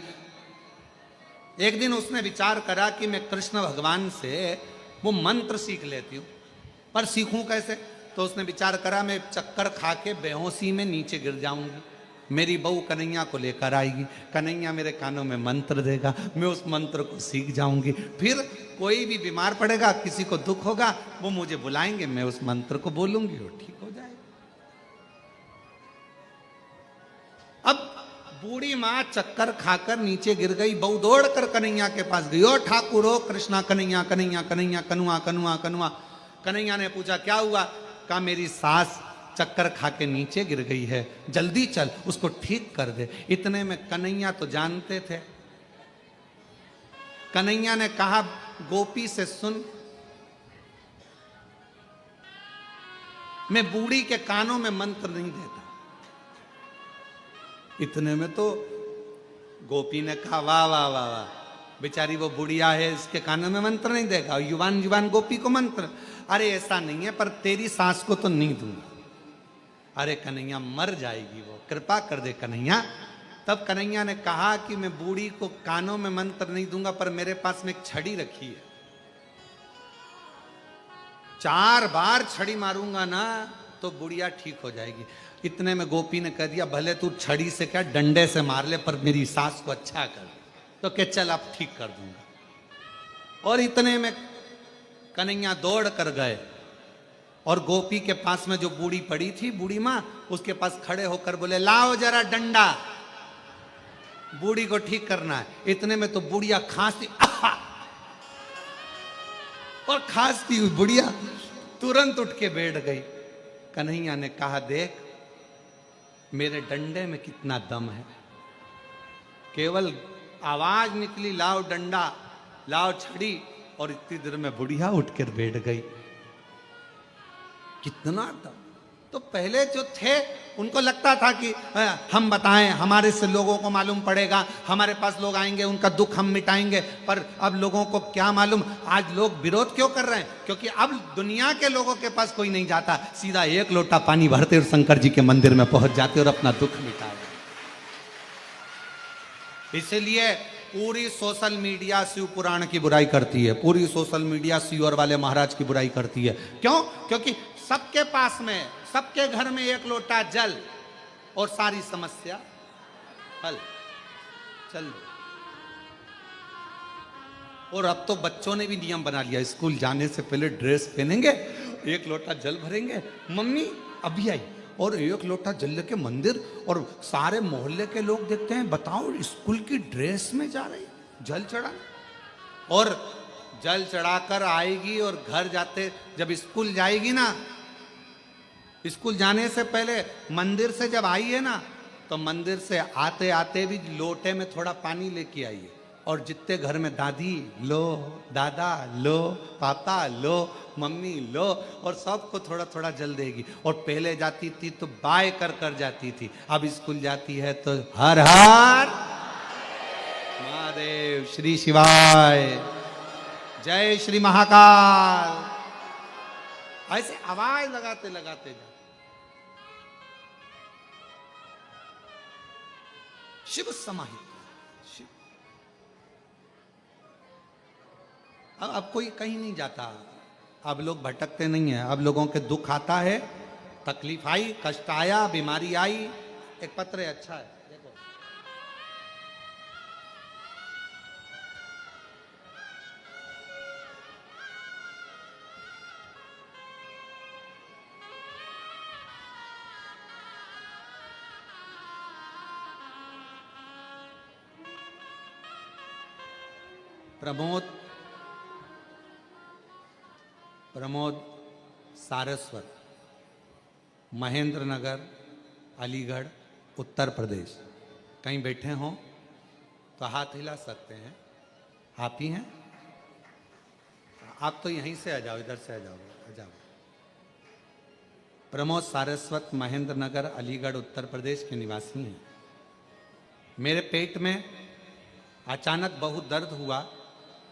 C: एक दिन उसने विचार करा कि मैं कृष्ण भगवान से वो मंत्र सीख लेती हूँ, पर सीखूं कैसे? तो उसने विचार करा मैं चक्कर खा के बेहोशी में नीचे गिर जाऊंगी, मेरी बहू कन्हैया को लेकर आएगी, कन्हैया मेरे कानों में मंत्र देगा, मैं उस मंत्र को सीख जाऊंगी, फिर कोई भी बीमार पड़ेगा, किसी को दुख होगा, वो मुझे बुलाएंगे, मैं उस मंत्र को बोलूंगी, वो ठीक हो जाएगा। अब बूढ़ी माँ चक्कर खाकर नीचे गिर गई। बहू दौड़ कर कन्हैया के पास गई, ओ ठाकुर ओ कृष्णा, कन्हैया कन्हैया कन्हैया, कनुआ कनुआ कनुआ। कन्हैया ने पूछा क्या हुआ? कहा मेरी सास चक्कर खा के नीचे गिर गई है, जल्दी चल उसको ठीक कर दे। इतने में कन्हैया तो जानते थे। कन्हैया ने कहा गोपी से सुन, मैं बूढ़ी के कानों में मंत्र नहीं देता। इतने में तो गोपी ने कहा वाह वाह वाह वाह, बेचारी वो बुढ़िया है, इसके कानों में मंत्र नहीं देगा। युवान युवान गोपी को मंत्र, अरे ऐसा नहीं है, पर तेरी सास को तो नहीं दूंगा। अरे कन्हैया मर जाएगी वो, कृपा कर दे कन्हैया। तब कन्हैया ने कहा कि मैं बूढ़ी को कानों में मंत्र नहीं दूंगा, पर मेरे पास में एक छड़ी रखी है, 4 बार छड़ी मारूंगा ना तो बुढ़िया ठीक हो जाएगी। इतने में गोपी ने कह दिया भले तू छड़ी से क्या डंडे से मार ले, पर मेरी सास को अच्छा कर। तो क्या चल अब ठीक कर दूंगा। और इतने में कन्हैया दौड़ कर गए और गोपी के पास में जो बूढ़ी पड़ी थी, बूढ़ी माँ, उसके पास खड़े होकर बोले लाओ जरा डंडा, बूढ़ी को ठीक करना है। इतने में तो बुढ़िया खांसती और खांसती हुई बुढ़िया तुरंत उठ के बैठ गई। कन्हैया ने कहा देख मेरे डंडे में कितना दम है, केवल आवाज निकली लाओ डंडा लाओ छड़ी, और इतनी देर में बुढ़िया उठकर बैठ गई। कितना दम। तो पहले जो थे उनको लगता था कि हम बताएं, हमारे से लोगों को मालूम पड़ेगा, हमारे पास लोग आएंगे, उनका दुख हम मिटाएंगे। पर अब लोगों को क्या मालूम, आज लोग विरोध क्यों कर रहे हैं? क्योंकि अब दुनिया के लोगों के पास कोई नहीं जाता, सीधा 1 लोटा पानी भरते और शंकर जी के मंदिर में पहुंच जाते और अपना दुख मिटाते। इसलिए पूरी सोशल मीडिया शिव पुराण की बुराई करती है, पूरी सोशल मीडिया शिवर वाले महाराज की बुराई करती है। क्यों? क्योंकि सबके पास में, सबके घर में 1 लोटा जल और सारी समस्या हल। चल। और अब तो बच्चों ने भी नियम बना लिया, स्कूल जाने से पहले ड्रेस पहनेंगे, 1 लोटा जल भरेंगे, मम्मी अभी आई, और 1 लोटा जल लेके मंदिर, और सारे मोहल्ले के लोग देखते हैं, बताओ स्कूल की ड्रेस में जा रही जल चढ़ा। और जल चढ़ाकर आएगी और घर जाते, जब स्कूल जाएगी ना, स्कूल जाने से पहले मंदिर से जब आई है ना, तो मंदिर से आते आते भी लोटे में थोड़ा पानी लेके आइए। और जितने घर में दादी लो, दादा लो, पापा लो, मम्मी लो, और सबको थोड़ा थोड़ा जल देगी। और पहले जाती थी तो बाय कर कर जाती थी, अब स्कूल जाती है तो हर हर महादेव, श्री शिवाय, जय श्री महाकाल, ऐसे आवाज लगाते लगाते जा। शिव समाहित। शिव। अब कोई कहीं नहीं जाता, अब लोग भटकते नहीं है। अब लोगों के दुख आता है, तकलीफ आई, कष्ट आया, बीमारी आई, एक पत्र है, अच्छा है देखो। प्रमोद सारस्वत, महेंद्र नगर, अलीगढ़, उत्तर प्रदेश। कहीं बैठे हों तो हाथ हिला सकते हैं। आप ही हैं? आप तो यहीं से आ जाओ, इधर से आ जाओ। प्रमोद सारस्वत, महेंद्र नगर, अलीगढ़, उत्तर प्रदेश के निवासी हैं। मेरे पेट में अचानक बहुत दर्द हुआ,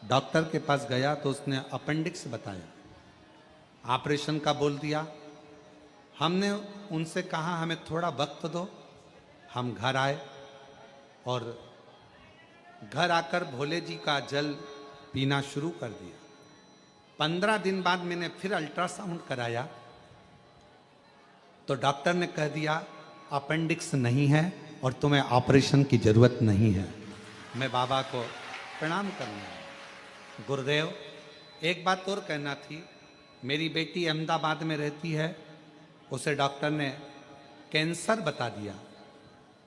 C: डॉक्टर के पास गया तो उसने अपेंडिक्स बताया, ऑपरेशन का बोल दिया। हमने उनसे कहा हमें थोड़ा वक्त दो। हम घर आए और घर आकर भोले जी का जल पीना शुरू कर दिया। 15 दिन बाद मैंने फिर अल्ट्रासाउंड कराया तो डॉक्टर ने कह दिया अपेंडिक्स नहीं है और तुम्हें ऑपरेशन की जरूरत नहीं है। मैं बाबा को प्रणाम करूँगा। गुरुदेव, एक बात और कहना थी, मेरी बेटी अहमदाबाद में रहती है, उसे डॉक्टर ने कैंसर बता दिया,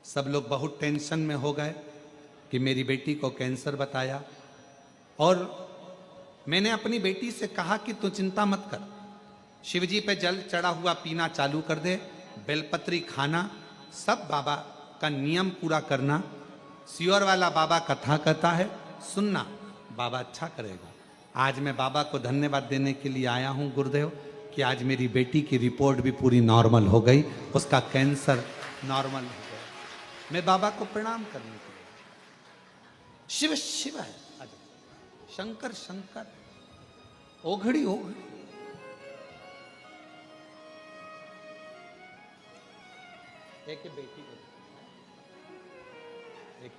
C: सब लोग बहुत टेंशन में हो गए कि मेरी बेटी को कैंसर बताया। और मैंने अपनी बेटी से कहा कि तू चिंता मत कर, शिवजी पे जल चढ़ा हुआ पीना चालू कर दे, बेलपत्री खाना, सब बाबा का नियम पूरा करना। सियोर वाला बाबा कथा कहता है, सुनना, बाबा अच्छा करेगा। आज मैं बाबा को धन्यवाद देने के लिए आया हूं गुरुदेव कि आज मेरी बेटी की रिपोर्ट भी पूरी नॉर्मल हो गई, उसका कैंसर नॉर्मल हो गया। मैं बाबा को प्रणाम करने के लिए। शिव शिव है, शंकर शंकर, ओघड़ी ओघड़ी। एक बेटी को, एक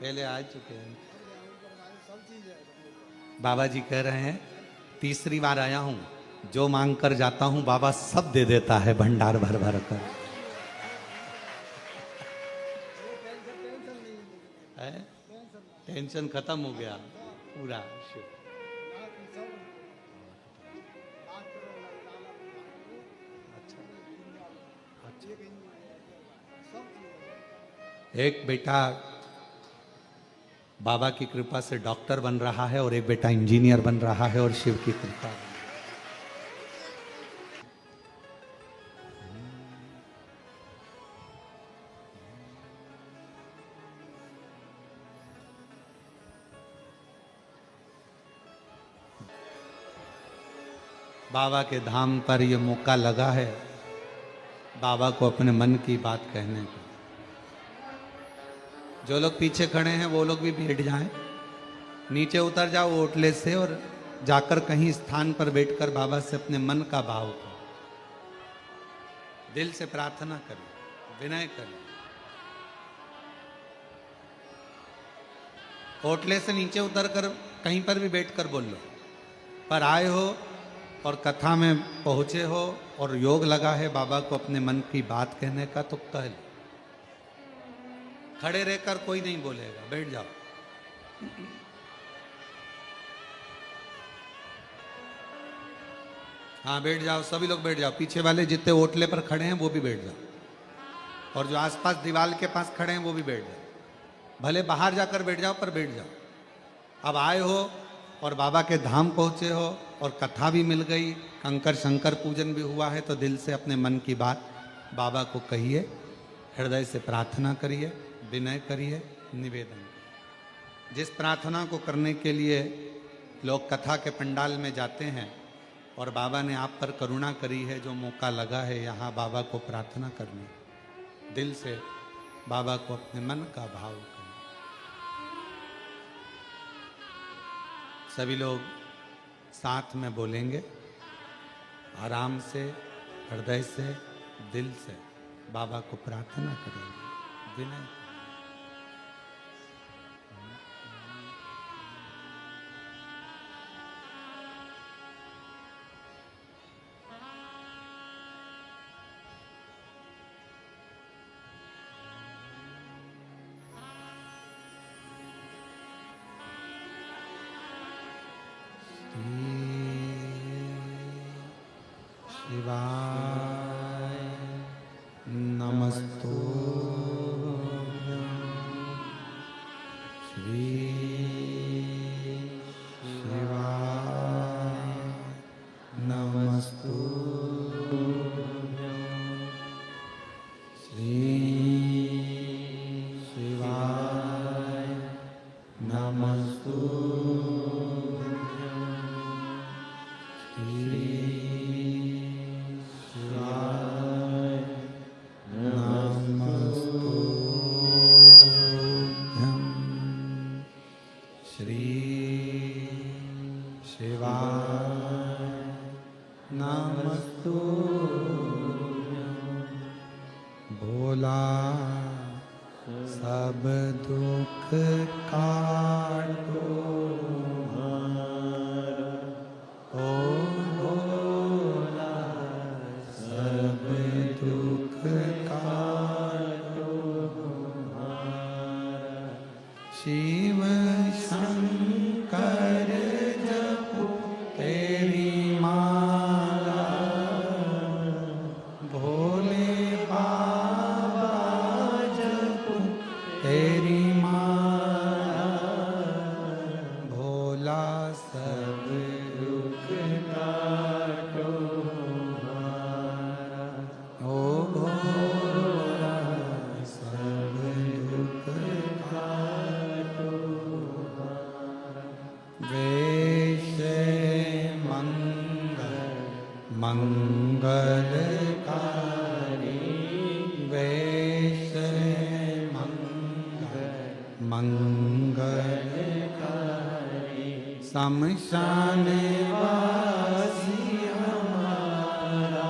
C: पहले आ चुके हैं। बाबा जी कह रहे हैं तीसरी बार आया हूं, जो मांग कर जाता हूं बाबा सब दे देता है भंडार भर भर कर। टेंशन खत्म हो गया पूरा। एक बेटा बाबा की कृपा से डॉक्टर बन रहा है और एक बेटा इंजीनियर बन रहा है, और शिव की कृपा। बाबा के धाम पर यह मौका लगा है बाबा को अपने मन की बात कहने का। जो लोग पीछे खड़े हैं वो लोग भी बैठ जाएं, नीचे उतर जाओ ओटले से और जाकर कहीं स्थान पर बैठकर बाबा से अपने मन का भाव करो, दिल से प्रार्थना करें, विनय करें। ओटले से नीचे उतरकर कहीं पर भी बैठकर बोल लो, पर आए हो और कथा में पहुंचे हो और योग लगा है बाबा को अपने मन की बात कहने का, तो कह लो। खड़े रहकर कोई नहीं बोलेगा, बैठ जाओ। हाँ बैठ जाओ, सभी लोग बैठ जाओ। पीछे वाले जितने ओटले पर खड़े हैं वो भी बैठ जाओ, और जो आसपास दीवार के पास खड़े हैं वो भी बैठ जाओ। भले बाहर जाकर बैठ जाओ, पर बैठ जाओ। अब आए हो और बाबा के धाम पहुंचे हो और कथा भी मिल गई, कंकर शंकर पूजन भी हुआ है, तो दिल से अपने मन की बात बाबा को कहिए, हृदय से प्रार्थना करिए, विनय करिए, निवेदन करिए। जिस प्रार्थना को करने के लिए लोग कथा के पंडाल में जाते हैं, और बाबा ने आप पर करुणा करी है, जो मौका लगा है यहाँ बाबा को प्रार्थना करने, दिल से बाबा को अपने मन का भाव करें। सभी लोग साथ में बोलेंगे, आराम से, हृदय से, दिल से बाबा को प्रार्थना करेंगे, विनय। शिवाय नमस्तु श्री शिवाय नमस्तु श्री शिवाय नमस्तु भोला सब दुख काटो ओ भोला सब दुख काटो शिव शंकर जपो तेरी माला भोले शमशान वासी हमारा,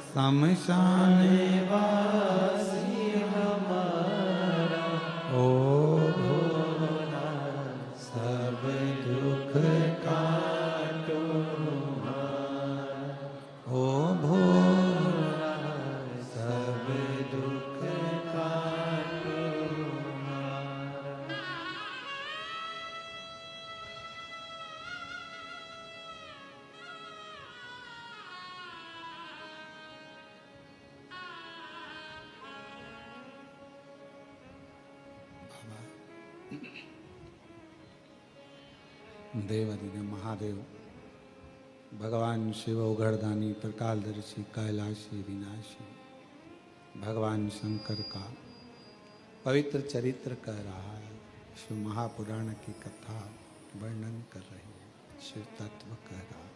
C: शमशान वासी हमारा, ओ भोला सब दुख काटो हमारा, ओ भोला सब दुख काटो हमारा। देवादिदेव महादेव भगवान शिव उघड़दानी प्रकालदर्शी कैलाशी विनाशी भगवान शंकर का पवित्र चरित्र कह रहा है। शिव महापुराण की कथा वर्णन कर रही है, शिव तत्व कह रहा है।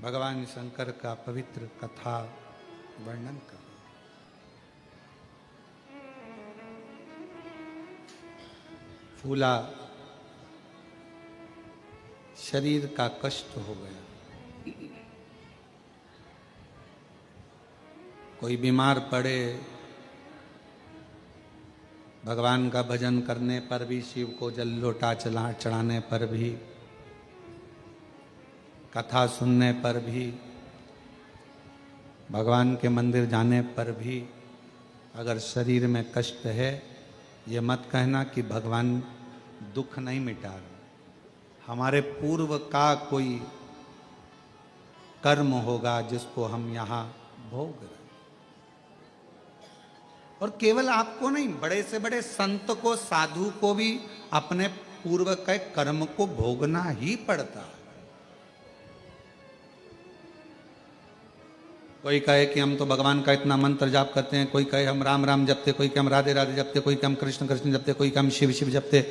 C: भगवान शंकर का पवित्र कथा वर्णन कर रहा है। फूला शरीर का कष्ट हो गया, कोई बीमार पड़े, भगवान का भजन करने पर भी, शिव को जल लोटा चढ़ाने पर भी, कथा सुनने पर भी, भगवान के मंदिर जाने पर भी अगर शरीर में कष्ट है, ये मत कहना कि भगवान दुख नहीं मिटा रहे। हमारे पूर्व का कोई कर्म होगा जिसको हम यहाँ भोग रहे। और केवल आपको नहीं, बड़े से बड़े संत को, साधु को भी अपने पूर्व के कर्म को भोगना ही पड़ता है। कोई कहे कि हम तो भगवान का इतना मंत्र जाप करते हैं, कोई कहे हम राम राम जपते, कोई कहे हम राधे राधे जपते, कोई कहे हम कृष्ण कृष्ण जपते, कोई कहे हम शिव शिव जपते,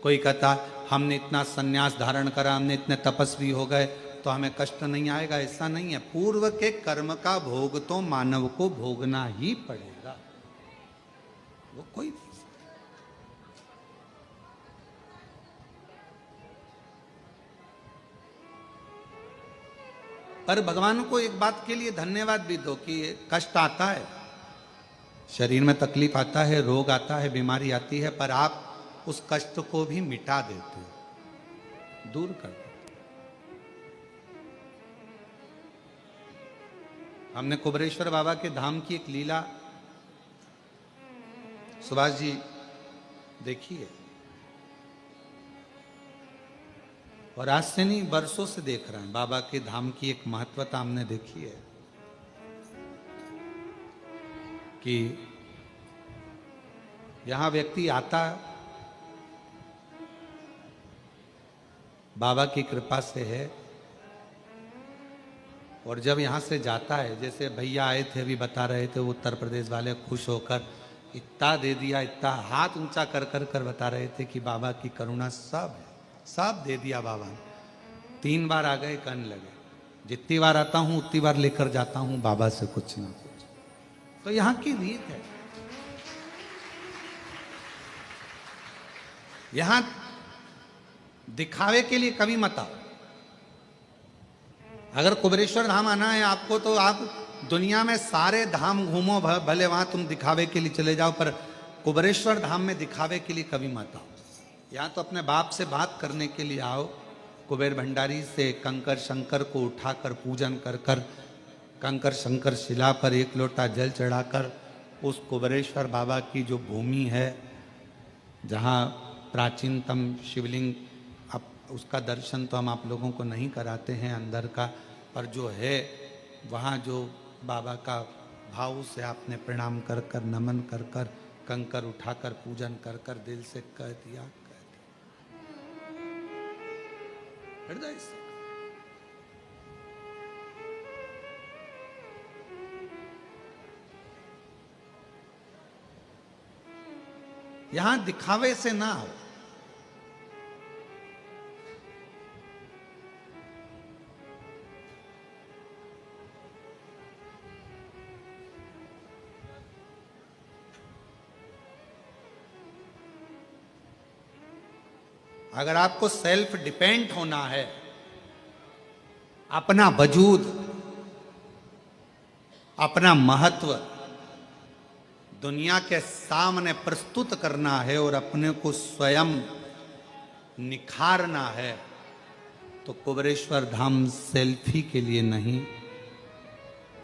C: कोई कहता हमने इतना सन्यास धारण करा, हमने इतने तपस्वी हो गए तो हमें कष्ट नहीं आएगा। ऐसा नहीं है। पूर्व के कर्म का भोग तो मानव को भोगना ही पड़ेगा, वो कोई नहीं। पर भगवान को एक बात के लिए धन्यवाद भी दो कि कष्ट आता है, शरीर में तकलीफ आता है, रोग आता है, बीमारी आती है, पर आप उस कष्ट को भी मिटा देते हो, दूर कर देते। हमने कुबरेश्वर बाबा के धाम की एक लीला सुभाष जी देखी है, और आज से नहीं वर्षों से देख रहे हैं। बाबा के धाम की एक महत्वता हमने देखी है कि यहां व्यक्ति आता, बाबा की कृपा से है, और जब यहां से जाता है, जैसे भैया आए थे अभी बता रहे थे, उत्तर प्रदेश वाले खुश होकर इतना दे दिया, इतना हाथ ऊंचा कर कर कर बता रहे थे कि बाबा की करुणा सब है, सब दे दिया बाबा ने। 3 बार आ गए, कहने लगे जितनी बार आता हूं उतनी बार लेकर जाता हूं बाबा से कुछ ना कुछ। तो यहां की रीत है। यहां दिखावे के लिए कभी मत आओ। अगर कुबरेश्वर धाम आना है आपको तो आप दुनिया में सारे धाम घूमो, भले वहां तुम दिखावे के लिए चले जाओ, पर कुबरेश्वर धाम में दिखावे के लिए कभी मत आओ। यहाँ तो अपने बाप से बात करने के लिए आओ। कुबेर भंडारी से कंकर शंकर को उठाकर पूजन कर कर, कंकर शंकर शिला पर 1 लोटा जल चढ़ाकर, उस कुबरेश्वर बाबा की जो भूमि है जहाँ प्राचीनतम शिवलिंग, अब उसका दर्शन तो हम आप लोगों को नहीं कराते हैं अंदर का, पर जो है वहाँ जो बाबा का भाव से आपने प्रणाम कर कर, नमन कर कर, कंकर उठाकर पूजन कर कर दिल से कह दिया, हृदय से। यहां दिखावे से ना हो। अगर आपको सेल्फ डिपेंड होना है, अपना वजूद, अपना महत्व दुनिया के सामने प्रस्तुत करना है और अपने को स्वयं निखारना है, तो कुबेरेश्वर धाम सेल्फी के लिए नहीं,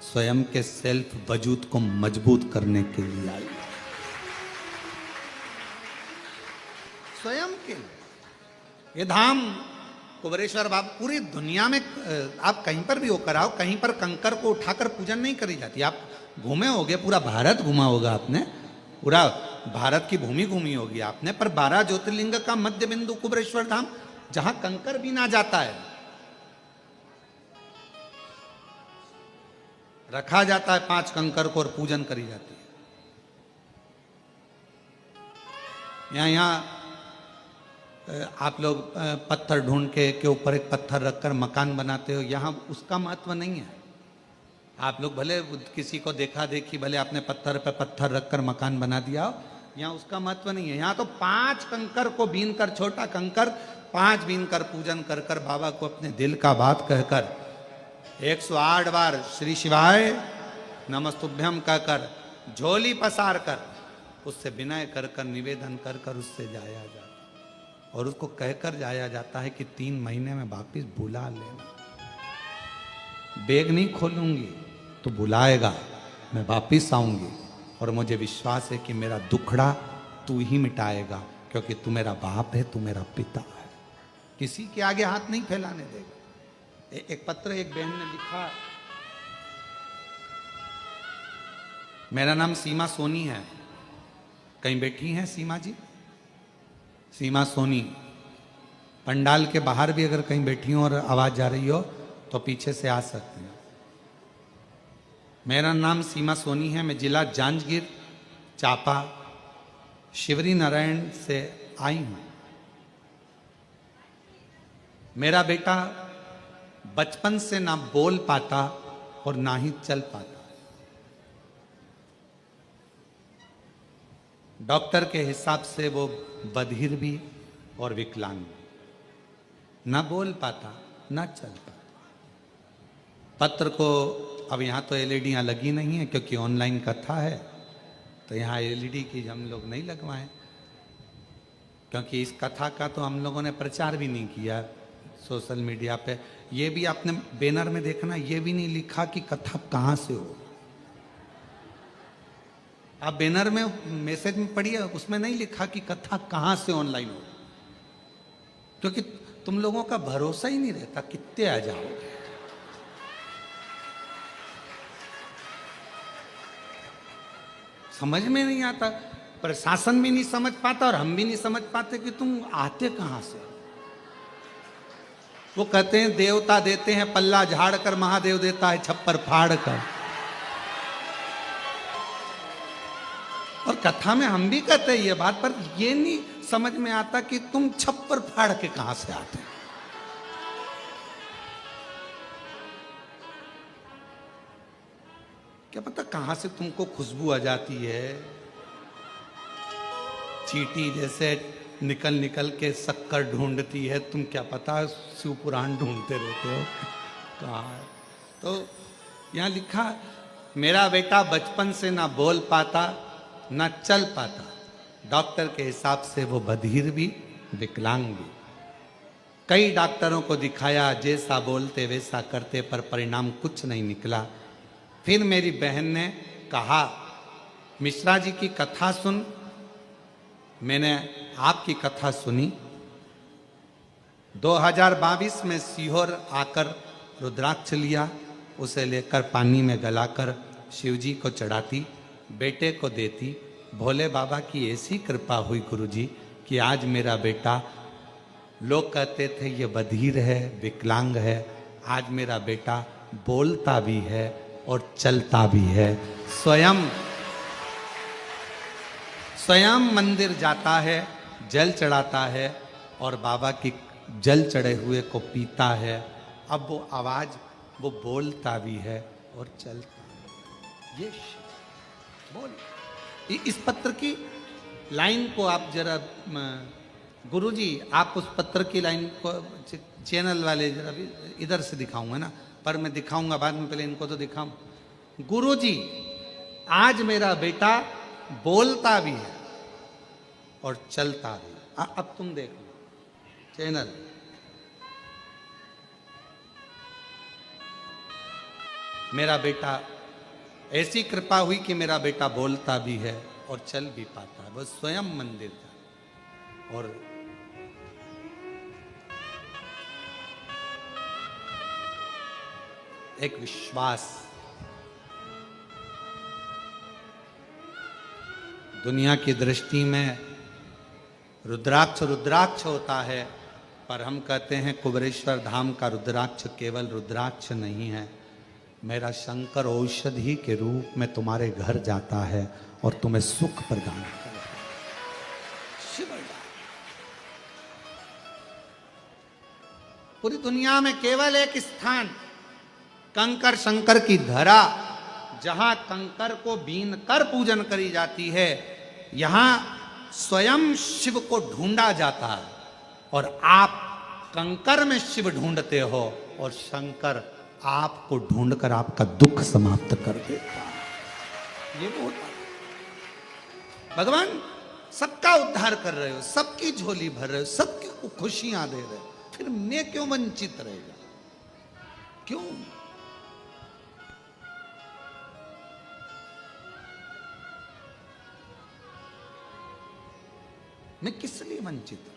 C: स्वयं के सेल्फ वजूद को मजबूत करने के लिए आई। स्वयं के लिए ये धाम कुबेरेश्वर बाबा, पूरी दुनिया में आप कहीं पर भी होकर आओ, कहीं पर कंकर को उठाकर पूजन नहीं करी जाती। आप घूमे होगे, पूरा भारत घूमा होगा आपने, पूरा भारत की भूमि घूमी होगी आपने, पर 12 ज्योतिर्लिंग का मध्य बिंदु कुबेरेश्वर धाम, जहां कंकर भी ना जाता है, रखा जाता है 5 कंकर को और पूजन करी जाती है। यहाँ आप लोग पत्थर ढूंढ के ऊपर एक पत्थर रखकर मकान बनाते हो, यहाँ उसका महत्व नहीं है। आप लोग भले किसी को देखा देखी, भले आपने पत्थर पे पत्थर रखकर मकान बना दिया हो, यहाँ उसका महत्व नहीं है। यहाँ तो 5 कंकर को बीन कर, छोटा कंकर 5 बीन कर पूजन कर कर बाबा को अपने दिल का बात कहकर 108 बार श्री शिवाय नमस्तुभ्यम कहकर, झोली पसार कर, उससे विनय कर कर, निवेदन कर कर उससे जाया जाता, और उसको कहकर जाया जाता है कि 3 महीने में वापिस बुला लेना। बैग नहीं खोलूंगी तो बुलाएगा, मैं वापिस आऊंगी, और मुझे विश्वास है कि मेरा दुखड़ा तू ही मिटाएगा, क्योंकि तू मेरा बाप है, तू मेरा पिता है। किसी के आगे हाथ नहीं फैलाने देगा। एक पत्र एक बहन ने लिखा, मेरा नाम सीमा सोनी है, कहीं बैठी हैं सीमा जी? सीमा सोनी, पंडाल के बाहर भी अगर कहीं बैठी हो और आवाज जा रही हो तो पीछे से आ सकते हैं। मेरा नाम सीमा सोनी है, मैं जिला जांजगीर चांपा शिवरी नारायण से आई हूं। मेरा बेटा बचपन से ना बोल पाता और ना ही चल पाता। डॉक्टर के हिसाब से वो बधिर भी और विकलांग, ना बोल पाता ना चल पाता। पत्र को अब यहाँ तो एलईडियाँ लगी नहीं है क्योंकि ऑनलाइन कथा है, तो यहाँ एलईडी की हम लोग नहीं लगवाएं, क्योंकि इस कथा का तो हम लोगों ने प्रचार भी नहीं किया सोशल मीडिया पे। ये भी आपने बैनर में देखना, ये भी नहीं लिखा कि कथा कहाँ से हो। आप बैनर में मैसेज में पढ़िए, उसमें नहीं लिखा कि कथा कहाँ से ऑनलाइन हो, क्योंकि तुम लोगों का भरोसा ही नहीं रहता कितने आ जाओगे। समझ में नहीं आता, प्रशासन भी नहीं समझ पाता और हम भी नहीं समझ पाते कि तुम आते कहां से। वो कहते हैं देवता देते हैं पल्ला झाड़ कर, महादेव देता है छप्पर फाड़ कर। और कथा में हम भी कहते हैं ये बात, पर ये नहीं समझ में आता कि तुम छप्पर फाड़ के कहां से आते हैं। क्या पता कहां से तुमको खुशबू आ जाती है, चींटी जैसे निकल निकल के शक्कर ढूंढती है, तुम क्या पता शिव पुराण ढूंढते रहते हो कहाँ है। तो यहाँ लिखा, मेरा बेटा बचपन से ना बोल पाता ना चल पाता, डॉक्टर के हिसाब से वो बधिर भी विकलांग भी। कई डॉक्टरों को दिखाया, जैसा बोलते वैसा करते, पर परिणाम कुछ नहीं निकला। फिर मेरी बहन ने कहा, मिश्रा जी की कथा सुन। मैंने आपकी कथा सुनी। 2022 में सीहोर आकर रुद्राक्ष लिया, उसे लेकर पानी में गलाकर शिव जी को चढ़ाती, बेटे को देती। भोले बाबा की ऐसी कृपा हुई गुरुजी कि आज मेरा बेटा, लोग कहते थे ये बधिर है विकलांग है, आज मेरा बेटा बोलता भी है और चलता भी है। स्वयं मंदिर जाता है, जल चढ़ाता है और बाबा की जल चढ़े हुए को पीता है। अब वो आवाज, वो बोलता भी है और चलता है। ये बोल, इस पत्र की लाइन को आप जरा गुरुजी आप उस पत्र की लाइन को चैनल वाले जरा भी इधर से दिखाऊंगा ना, पर मैं दिखाऊंगा बाद में, पहले इनको तो दिखाऊं। गुरुजी आज मेरा बेटा बोलता भी है और चलता भी। अब तुम देख लो चैनल। मेरा बेटा, ऐसी कृपा हुई कि मेरा बेटा बोलता भी है और चल भी पाता है। वो स्वयं मंदिर था और एक विश्वास, दुनिया की दृष्टि में रुद्राक्ष रुद्राक्ष होता है, पर हम कहते हैं कुबेरेश्वर धाम का रुद्राक्ष केवल रुद्राक्ष नहीं है। मेरा शंकर औषधि के रूप में तुम्हारे घर जाता है और तुम्हें सुख प्रदान करता है। पूरी दुनिया में केवल एक स्थान, कंकर शंकर की धरा, जहां कंकर को बीन कर पूजन करी जाती है, यहां स्वयं शिव को ढूंढा जाता है और आप कंकर में शिव ढूंढते हो और शंकर आपको ढूंढकर आपका दुख समाप्त कर देता है। ये बहुत भगवान सबका उद्धार कर रहे हो, सबकी झोली भर रहे हो, सबको खुशियां दे रहे हो, फिर मैं क्यों वंचित रहेगा? क्यों? मैं किस लिए वंचित हूं?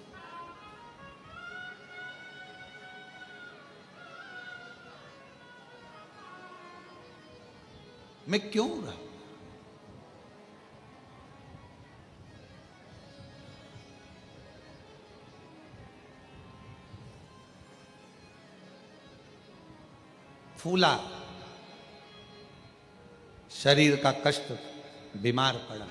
C: मैं क्यों रहा? फूला, शरीर का कष्ट, बीमार पड़ा,